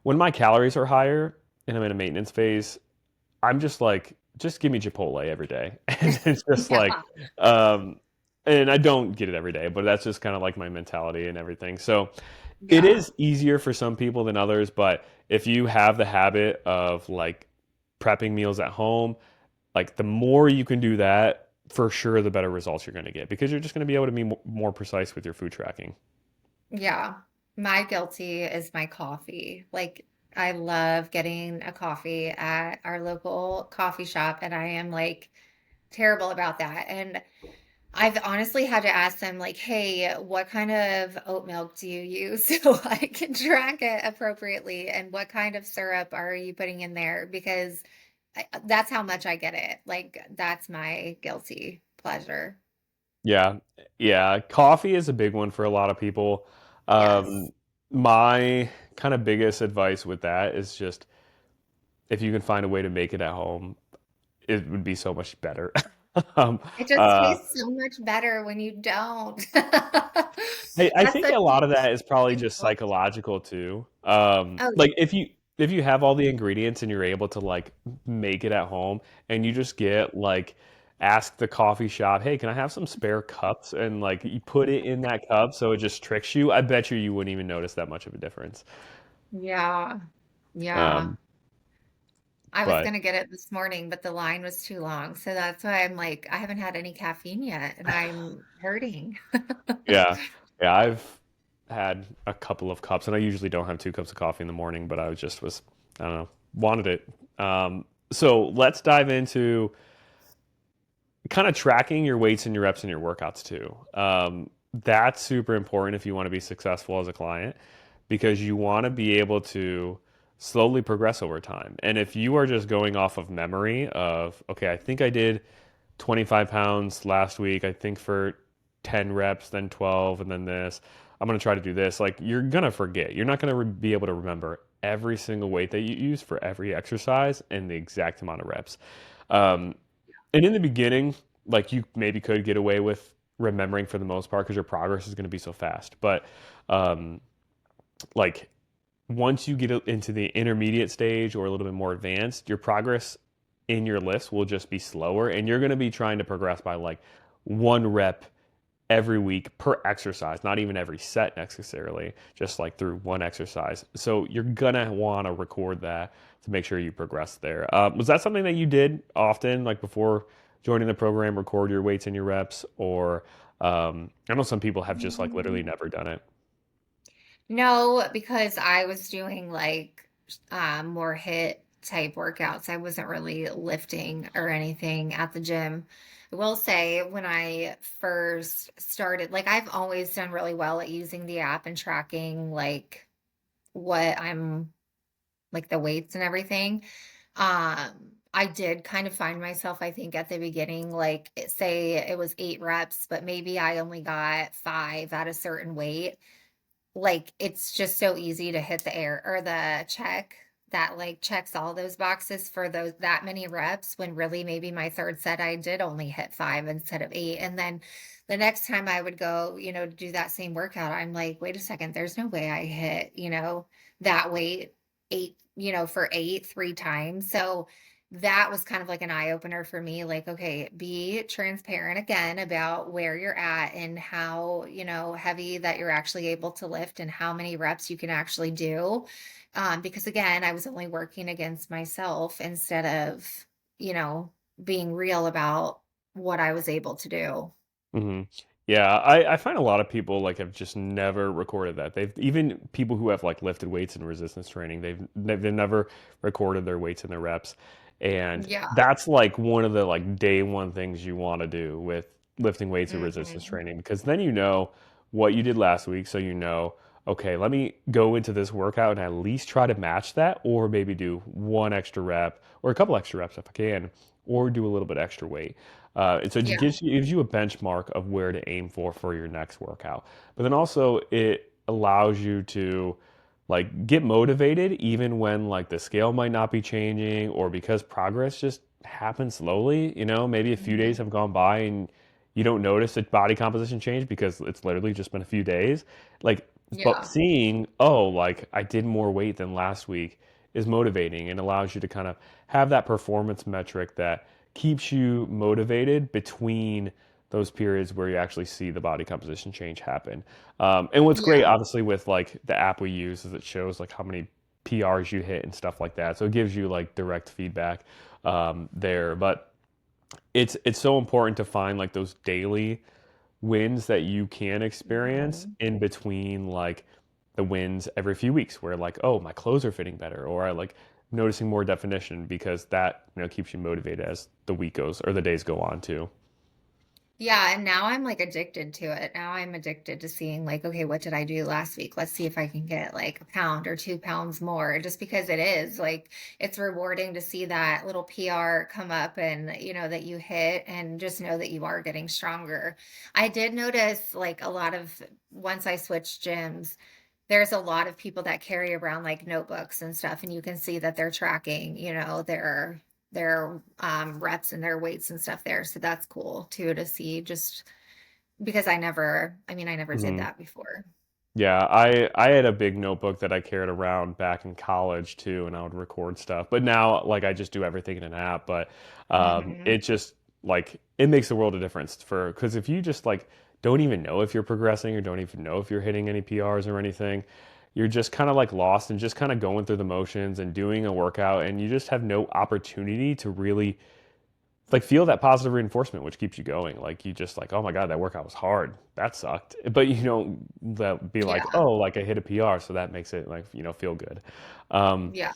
when my calories are higher and I'm in a maintenance phase, I'm just like, just give me Chipotle every day. And it's just Yeah. like, um, and I don't get it every day, but that's just kind of like my mentality and everything. So it Yeah. is easier for some people than others, but if you have the habit of like prepping meals at home, like the more you can do that, for sure, the better results you're going to get because you're just going to be able to be more precise with your food tracking. Yeah. My guilty is my coffee. Like, I love getting a coffee at our local coffee shop, and I am like terrible about that. And I've honestly had to ask them, like, hey, what kind of oat milk do you use so I can track it appropriately? And what kind of syrup are you putting in there? Because that's how much I get it. Like, that's my guilty pleasure. Yeah, yeah. Coffee is a big one for a lot of people. Yes. Um, my kind of biggest advice with that is just if you can find a way to make it at home, it would be so much better. Um, It just uh, tastes so much better when you don't. I That's think such a lot of that is probably a just guilt. psychological too. Oh, Like if you have all the ingredients and you're able to like make it at home and you just get like ask the coffee shop, "Hey, can I have some spare cups?" and like you put it in that cup so it just tricks you. I bet you wouldn't even notice that much of a difference. yeah. Yeah. Um, I was but gonna get it this morning, but the line was too long. So that's why I'm like, I haven't had any caffeine yet and I'm hurting. yeah, yeah, I've had a couple of cups and I usually don't have two cups of coffee in the morning, but I just was I don't know, wanted it. So let's dive into kind of tracking your weights and your reps and your workouts too. That's super important if you want to be successful as a client because you want to be able to slowly progress over time. And if you are just going off of memory of, okay, I think I did 25 pounds last week, I think for 10 reps, then 12, and then this, I'm going to try to do this. Like you're going to forget. You're not going to be able to remember every single weight that you use for every exercise and the exact amount of reps. Um, and in the beginning, like you maybe could get away with remembering for the most part because your progress is going to be so fast. But um, like once you get into the intermediate stage or a little bit more advanced, your progress in your lifts will just be slower, and you're going to be trying to progress by like one rep every week per exercise, not even every set necessarily, just like through one exercise. So you're gonna want to record that to make sure you progress there. Was that something that you did often, like before joining the program, record your weights and your reps, or I know some people have just like literally Mm. never done it. No, because I was doing like more hit type workouts. I wasn't really lifting or anything at the gym. I will say when I first started, like I've always done really well at using the app and tracking like what I'm like the weights and everything. I did kind of find myself, I think, at the beginning, like say it was 8 reps, but maybe I only got 5 at a certain weight. Like, it's just so easy to hit the air or the check that, like, checks all those boxes for those that many reps when really maybe my 3rd set, I did only hit 5 instead of 8, and then the next time I would go, do that same workout, I'm like, "Wait a second, there's no way I hit, that weight 8, for 8 3 times." So, that was kind of like an eye opener for me, like, okay, be transparent again about where you're at and how, heavy that you're actually able to lift and how many reps you can actually do. Because again, I was only working against myself instead of, you know, being real about what I was able to do. hmm Yeah, I find a lot of people like have just never recorded that. They've even people who have like lifted weights in resistance training, they've never recorded their weights and their reps. And Yeah. that's like one of the like day one things you want to do with lifting weights or resistance Hmm. training because then you know what you did last week, so you know, okay, let me go into this workout and at least try to match that or maybe do one extra rep or a couple extra reps if I can, or do a little bit extra weight. And so it Yeah. gives you a benchmark of where to aim for your next workout. But then also it allows you to like get motivated even when like the scale might not be changing or because progress just happens slowly. You know, maybe a few days Hmm. have gone by and you don't notice a body composition change because it's literally just been a few days. Like, but Yeah. seeing, oh, like I did more weight than last week is motivating and allows you to kind of have that performance metric that keeps you motivated between those periods where you actually see the body composition change happen. And what's great, Yeah. obviously, with like the app we use is it shows like how many PRs you hit and stuff like that. So it gives you like direct feedback there. But it's so important to find like those daily wins that you can experience Mhm. in between like the wins every few weeks where like, oh, my clothes are fitting better, or I like noticing more definition because that, keeps you motivated as the week goes or the days go on too. Yeah, and now I'm like addicted to it. Now I'm addicted to seeing like, okay, what did I do last week? Let's see if I can get like a pound or 2 pounds more, just because it is like it's rewarding to see that little PR come up and that you hit and just know that you are getting stronger. I did notice like a lot of once I switched gyms, there's a lot of people that carry around like notebooks and stuff, and you can see that they're tracking, their reps and their weights and stuff there. So that's cool too to see just because I never did Mhm. that before. Yeah, I had a big notebook that I carried around back in college too, and I would record stuff. But now, like, I just do everything in an app. But Hmm. it just like it makes a world of difference for because if you just like don't even know if you're progressing or don't even know if you're hitting any PRs or anything, you're just kind of like lost and just kind of going through the motions and doing a workout, and you just have no opportunity to really like feel that positive reinforcement which keeps you going like you just like oh my god that workout was hard that sucked but you don't that be like Yeah. oh like I hit a PR so that makes it like feel good. um, Yeah.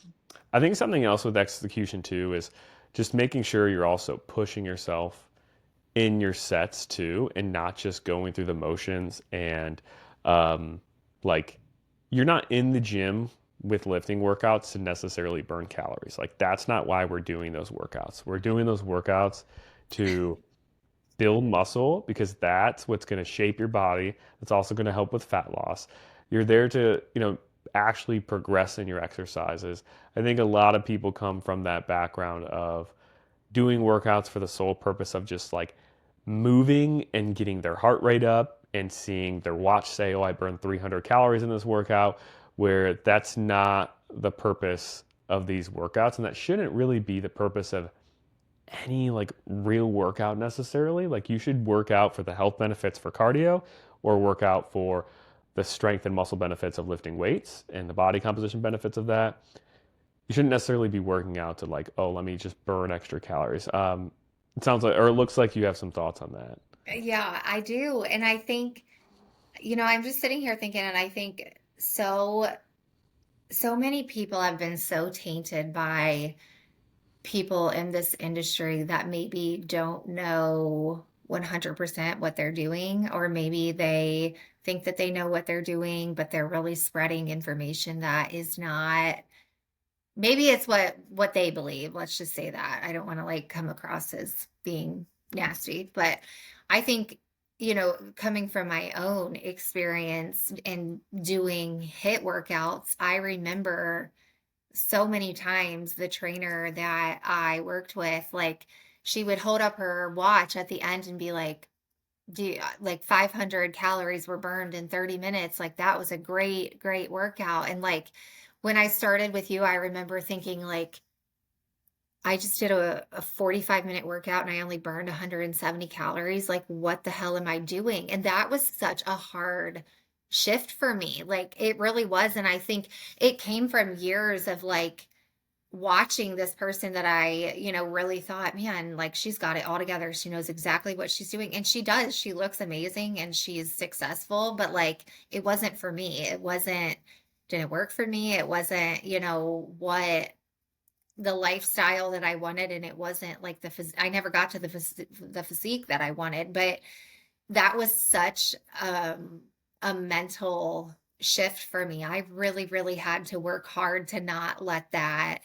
I think something else with execution too is just making sure you're also pushing yourself in your sets too and not just going through the motions and um, like you're not in the gym with lifting workouts to necessarily burn calories. Like that's not why we're doing those workouts. We're doing those workouts to build muscle because that's what's going to shape your body. It's also going to help with fat loss. You're there to, actually progress in your exercises. I think a lot of people come from that background of doing workouts for the sole purpose of just like moving and getting their heart rate up and seeing their watch say, oh, I burned 300 calories in this workout, where that's not the purpose of these workouts. And that shouldn't really be the purpose of any like real workout necessarily. Like you should work out for the health benefits for cardio or work out for the strength and muscle benefits of lifting weights and the body composition benefits of that. You shouldn't necessarily be working out to like, oh, let me just burn extra calories. It sounds like, or it looks like you have some thoughts on that. Yeah, I do. And I think, I'm just sitting here thinking, and I think so many people have been so tainted by people in this industry that maybe don't know 100% what they're doing, or maybe they think that they know what they're doing, but they're really spreading information that is not, maybe it's what they believe. Let's just say that. I don't want to like come across as being nasty, but I think coming from my own experience and doing hit workouts, I remember so many times the trainer that I worked with, like, she would hold up her watch at the end and be like, like 500 calories were burned in 30 minutes. Like, that was a great, great workout. And like, when I started with you, I remember thinking, like, I just did a 45-minute workout and I only burned 170 calories. Like, what the hell am I doing? And that was such a hard shift for me. Like, it really was. And I think it came from years of like, watching this person that I, really thought, man, like she's got it all together. She knows exactly what she's doing. And she does. She looks amazing and she's successful, but like it wasn't for me. Didn't work for me. It wasn't, what the lifestyle that I wanted. And it wasn't like I never got to the physique that I wanted, but that was such a mental shift for me. I really, really had to work hard to not let that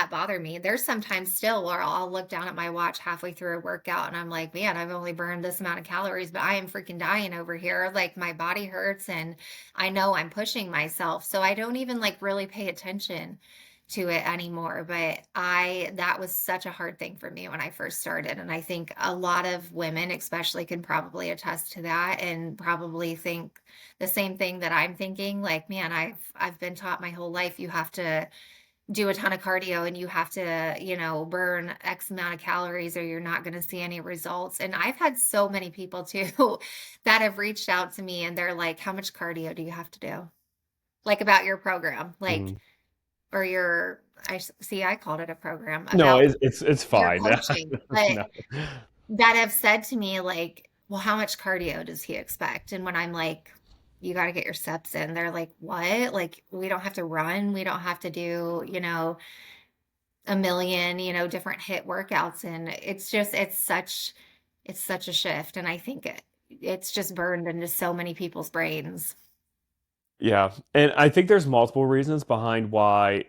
bother me. There's sometimes still where I'll look down at my watch halfway through a workout and I'm like, man, I've only burned this amount of calories, but I am freaking dying over here. Like my body hurts and I know I'm pushing myself. So I don't even like really pay attention to it anymore. But that was such a hard thing for me when I first started. And I think a lot of women, especially, can probably attest to that and probably think the same thing that I'm thinking. Like, man, I've been taught my whole life you have to do a ton of cardio and you have to, burn X amount of calories or you're not going to see any results. And I've had so many people too that have reached out to me and they're like, how much cardio do you have to do? Like about your program, like, Mhm. or see, I called it a program No, about it's your fine. coaching, but No. that have said to me, like, well, how much cardio does he expect? And when I'm like, you got to get your steps in, they're like, what? Like, we don't have to run. We don't have to do, a million, different hit workouts. And it's such a shift. And I think it's just burned into so many people's brains. Yeah, and I think there's multiple reasons behind why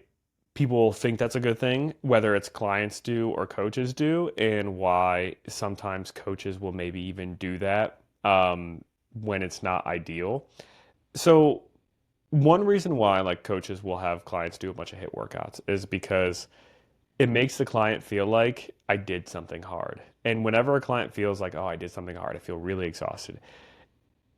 people think that's a good thing, whether it's clients do or coaches do, and why sometimes coaches will maybe even do that when it's not ideal. So one reason why like coaches will have clients do a bunch of hit workouts is because it makes the client feel like I did something hard. And whenever a client feels like, oh, I did something hard, I feel really exhausted.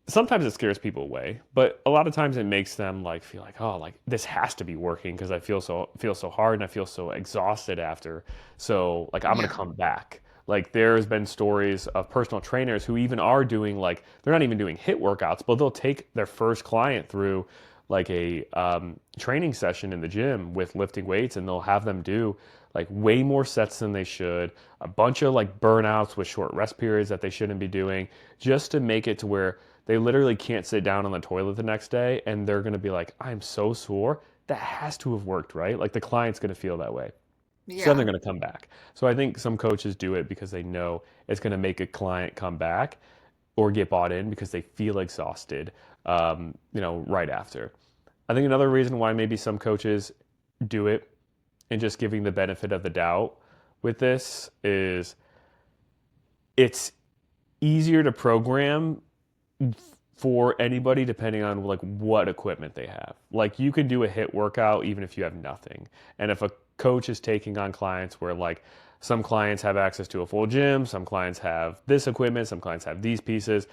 Sometimes it scares people away, but a lot of times it makes them like feel like, oh, like this has to be working because I feel so hard and I feel so exhausted after. So like I'm gonna Yeah. come back. Like there's been stories of personal trainers who even are doing like they're not even doing hit workouts, but they'll take their first client through like a training session in the gym with lifting weights, and they'll have them do like way more sets than they should, a bunch of like burnouts with short rest periods that they shouldn't be doing, just to make it to where they literally can't sit down on the toilet the next day and they're going to be like, I'm so sore. That has to have worked, right? Like the client's going to feel that way. So then they're Yeah. going to come back. So I think some coaches do it because they know it's going to make a client come back or get bought in because they feel exhausted, right after. I think another reason why maybe some coaches do it and just giving the benefit of the doubt with this is it's easier to program for anybody depending on like what equipment they have. Like you can do a hit workout even if you have nothing. And if a coach is taking on clients where like some clients have access to a full gym, some clients have this equipment, some clients have these pieces,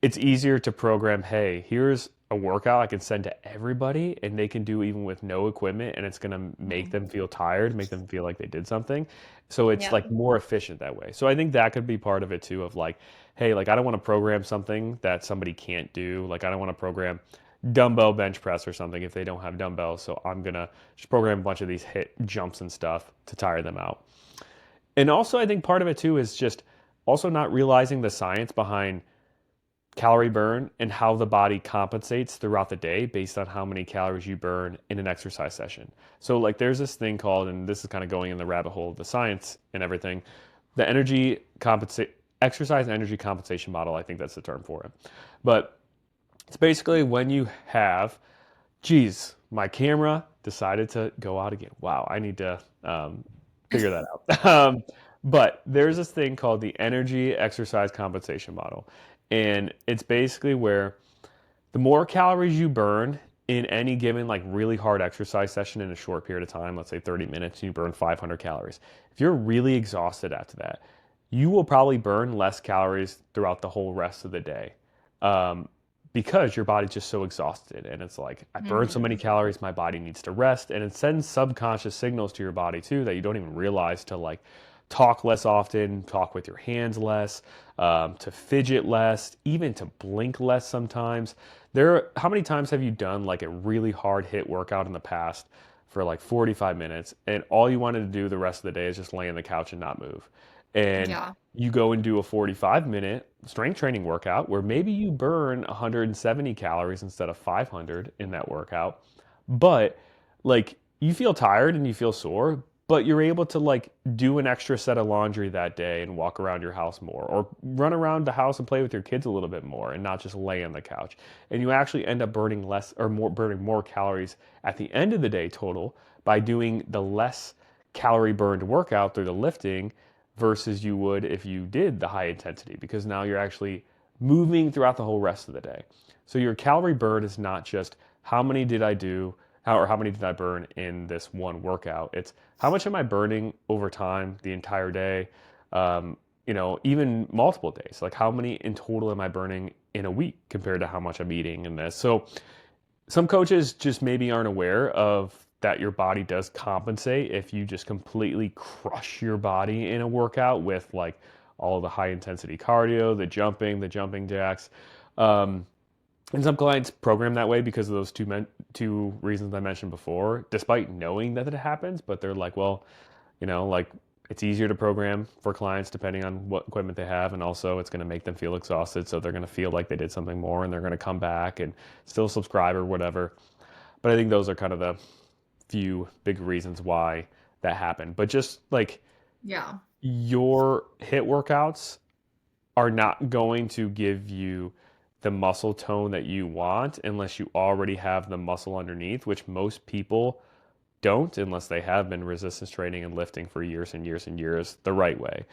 it's easier to program, hey, here's a workout I can send to everybody and they can do even with no equipment and it's going to make Mhm. them feel tired, make them feel like they did something. So it's Yep. like more efficient that way. So I think that could be part of it too of like, hey, like I don't want to program something that somebody can't do. Like I don't want to program dumbbell bench press or something if they don't have dumbbells. So I'm going to just program a bunch of these hit jumps and stuff to tire them out. And also I think part of it too is just also not realizing the science behind calorie burn and how the body compensates throughout the day based on how many calories you burn in an exercise session. So like there's this thing called, and this is kind of going in the rabbit hole of the science and everything, the energy compensate exercise energy compensation model. I think that's the term for it. But it's basically when you have, geez, my camera decided to go out again. Wow, I need to figure that out. But there's this thing called the energy exercise compensation model. And it's basically where the more calories you burn in any given like really hard exercise session in a short period of time, let's say 30 minutes, and you burn 500 calories. If you're really exhausted after that, you will probably burn less calories throughout the whole rest of the day. Um, because your body's just so exhausted and it's like I burned so many Mhm. calories, my body needs to rest, and it sends subconscious signals to your body too that you don't even realize to like talk less often, talk with your hands less, to fidget less, even to blink less sometimes. How many times have you done like a really hard hit workout in the past for like 45 minutes and all you wanted to do the rest of the day is just lay on the couch and not move? And Yeah. you go and do a 45-minute strength training workout where maybe you burn 170 calories instead of 500 in that workout, but like you feel tired and you feel sore, but you're able to like do an extra set of laundry that day and walk around your house more or run around the house and play with your kids a little bit more and not just lay on the couch. And you actually end up burning less or more burning more calories at the end of the day total by doing the less calorie burned workout through the lifting versus you would if you did the high intensity because now you're actually moving throughout the whole rest of the day. So your calorie burn is not just how many did I do or how many did I burn in this one workout. It's how much am I burning over time the entire day, even multiple days. Like how many in total am I burning in a week compared to how much I'm eating in this. So some coaches just maybe aren't aware of that your body does compensate if you just completely crush your body in a workout with like all of the high intensity cardio, the jumping jacks. Um, and some clients program that way because of those two reasons I mentioned before, despite knowing that it happens. But they're like, well, like It's easier to program for clients depending on what equipment they have, and also it's going to make them feel exhausted, so they're going to feel like they did something more, and they're going to come back and still subscribe or whatever. But I think those are kind of the few big reasons why that happened. But just like Yeah. your hit workouts are not going to give you the muscle tone that you want unless you already have the muscle underneath, which most people don't unless they have been resistance training and lifting for years and years and years the right way.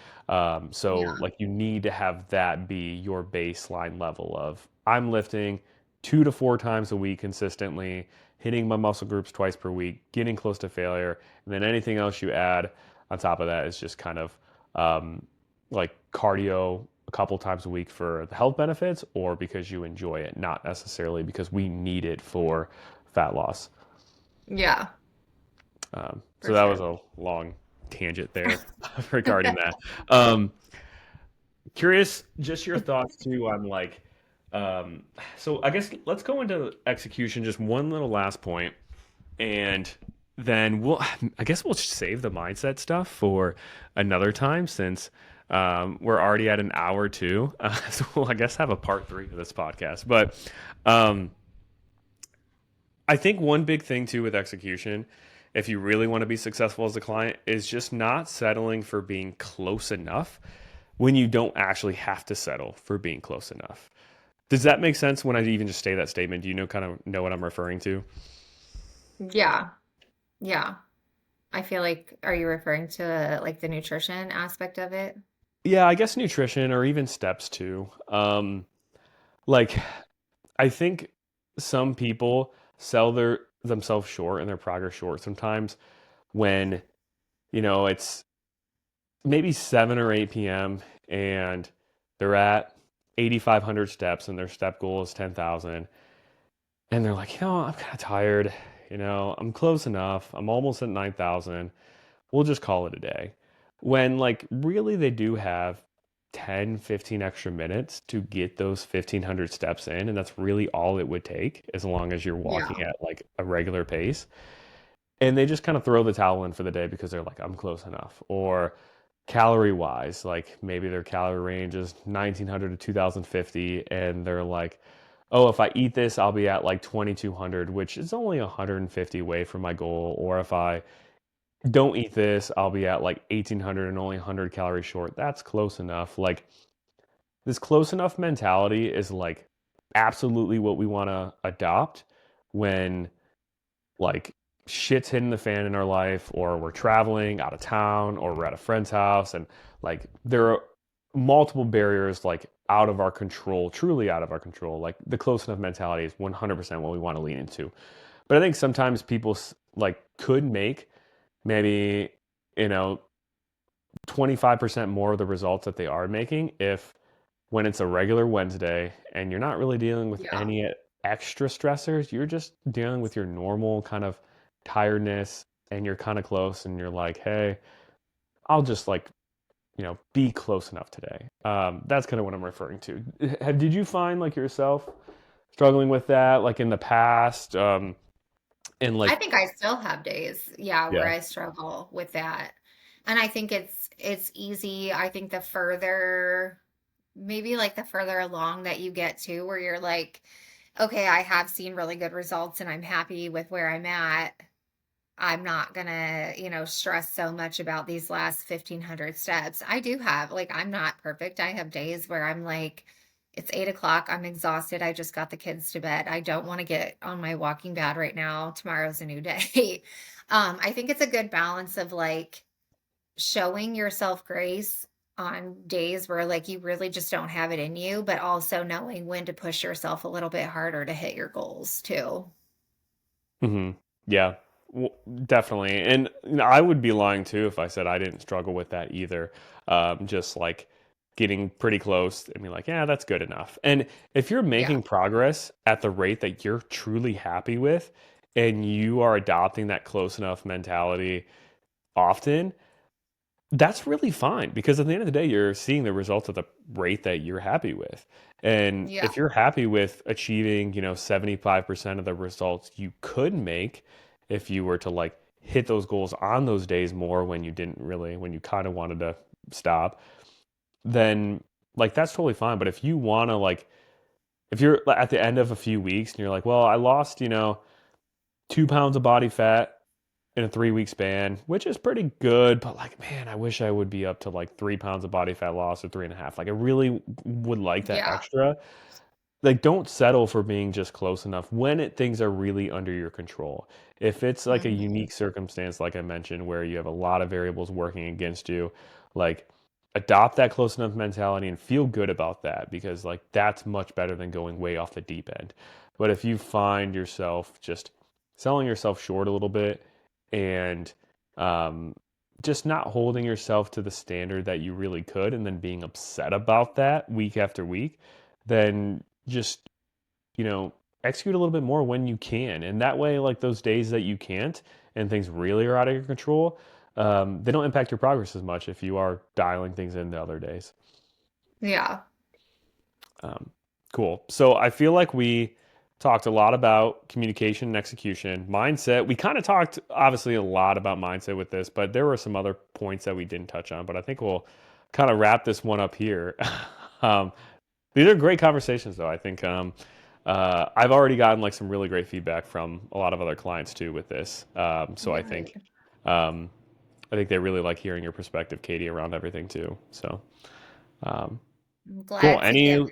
So, Yeah. like, you need to have that be your baseline level of I'm lifting 2 to 4 times a week consistently, hitting my muscle groups twice per week, getting close to failure, and then anything else you add on top of that is just kind of um, like cardio a couple times a week for the health benefits or because you enjoy it, not necessarily because we need it for fat loss. Yeah, So for that was sure. a long tangent there regarding that. Um, Curious, just your thoughts too on like, um, so I guess let's go into execution, just one little last point, and then I guess we'll save the mindset stuff for another time since we're already at an hour too. So we'll, I guess, have a part three of this podcast. But um, I think one big thing too with execution, if you really want to be successful as a client, is just not settling for being close enough when you don't actually have to settle for being close enough. Does that make sense when I even just say that statement? Do you know kind of know what I'm referring to? Yeah. Yeah. I feel like, are you referring to like the nutrition aspect of it? Yeah, I guess nutrition or even steps too. Like I think some people sell themselves short and their progress short sometimes when, it's maybe 7 or 8 p.m. and they're at 8,500 steps and their step goal is 10,000. And they're like, I'm kind of tired. I'm close enough. I'm almost at 9,000. We'll just call it a day. When like really they do have 10, 15 extra minutes to get those 1,500 steps in. And that's really all it would take as long as you're walking Yeah. at like a regular pace. And they just kind of throw the towel in for the day because they're like, I'm close enough. Or calorie wise, like maybe their calorie range is 1,900 to 2,050. And they're like, oh, if I eat this, I'll be at like 2,200, which is only 150 away from my goal. Or if I don't eat this, I'll be at like 1,800 and only 100 calories short. That's close enough. Like this close enough mentality is like absolutely what we want to adopt when like shit's hitting the fan in our life or we're traveling out of town or we're at a friend's house and like there are multiple barriers like out of our control, truly out of our control. Like the close enough mentality is 100% what we want to lean into. But I think sometimes people like could make maybe, you know, 25% more of the results that they are making if when it's a regular Wednesday and you're not really dealing with Yeah. any extra stressors, you're just dealing with your normal kind of tiredness and you're kind of close and you're like, hey, I'll just like, be close enough today. That's kind of what I'm referring to. Did you find like yourself struggling with that like in the past? And I like, think I still have days, yeah, where yeah. I struggle with that. And I think it's easy. I think the further maybe like the further along that you get to where you're like, okay, I have seen really good results and I'm happy with where I'm at. I'm not gonna, stress so much about these last 1,500 steps. I do have, like, I'm not perfect. I have days where I'm like, it's 8 o'clock. I'm exhausted. I just got the kids to bed. I don't want to get on my walking pad right now. Tomorrow's a new day. I think it's a good balance of like showing yourself grace on days where like you really just don't have it in you, but also knowing when to push yourself a little bit harder to hit your goals too. Hmm. Yeah, w definitely. And I would be lying too if I said I didn't struggle with that either. Just like getting pretty close and be like, yeah, that's good enough. And if you're Yeah. making progress at the rate that you're truly happy with, and you are adopting that close enough mentality often, that's really fine because at the end of the day, you're seeing the results at the rate that you're happy with. And Yeah. if you're happy with achieving, 75% of the results you could make if you were to like hit those goals on those days more when you didn't really, when you kind of wanted to stop, then like that's totally fine. But if you want to like, if you're at the end of a few weeks and you're like, well, I lost, 2 pounds of body fat in a 3 week span, which is pretty good, but like, man, I wish I would be up to like 3 pounds of body fat loss or 3.5. Like, I really would like that Yeah. extra. Like, don't settle for being just close enough when things are really under your control. If it's like a Mhm. unique circumstance, like I mentioned, where you have a lot of variables working against you, like adopt that close enough mentality and feel good about that, because like that's much better than going way off the deep end. But if you find yourself just selling yourself short a little bit and um, just not holding yourself to the standard that you really could, and then being upset about that week after week, then just, you know, execute a little bit more when you can. And that way, like those days that you can't and things really are out of your control, they don't impact your progress as much if you are dialing things in the other days. Yeah. Um, cool. So I feel like we talked a lot about communication and execution, mindset. We kind of talked obviously a lot about mindset with this, but there were some other points that we didn't touch on. But I think we'll kind of wrap this one up here. um, these are great conversations, though. I think I've already gotten like some really great feedback from a lot of other clients too with this. So Good. um, I think they really like hearing your perspective, Katie, around everything too. So um, I'm cool. glad to give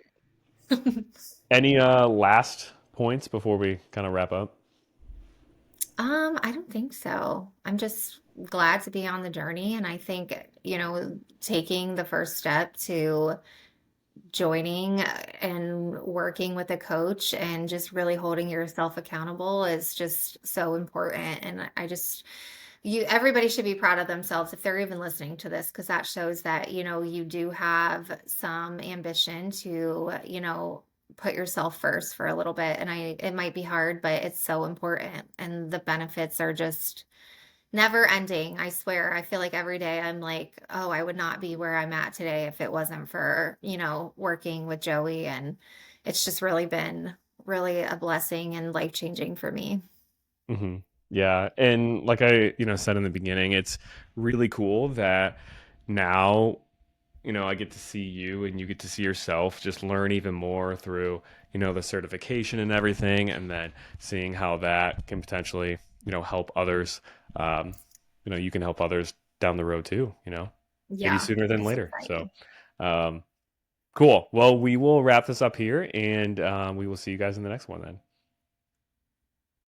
Any it. last points before we kind of wrap up? I don't think so. I'm just glad to be on the journey, and I think, taking the first step to joining and working with a coach and just really holding yourself accountable is just so important. And I just, everybody should be proud of themselves if they're even listening to this, because that shows that, you do have some ambition to, put yourself first for a little bit. And it might be hard, but it's so important. And the benefits are just never ending, I swear. I feel like every day I'm like, "Oh, I would not be where I'm at today if it wasn't for, working with Joey," and it's just really been really a blessing and life-changing for me. Hmm. Yeah, and like I, said in the beginning, it's really cool that now, I get to see you and you get to see yourself just learn even more through, the certification and everything, and then seeing how that can potentially, help others. Um, you can help others down the road too, maybe Yeah, sooner than it's later. So, exciting. um, cool. Well, we will wrap this up here and we will see you guys in the next one then.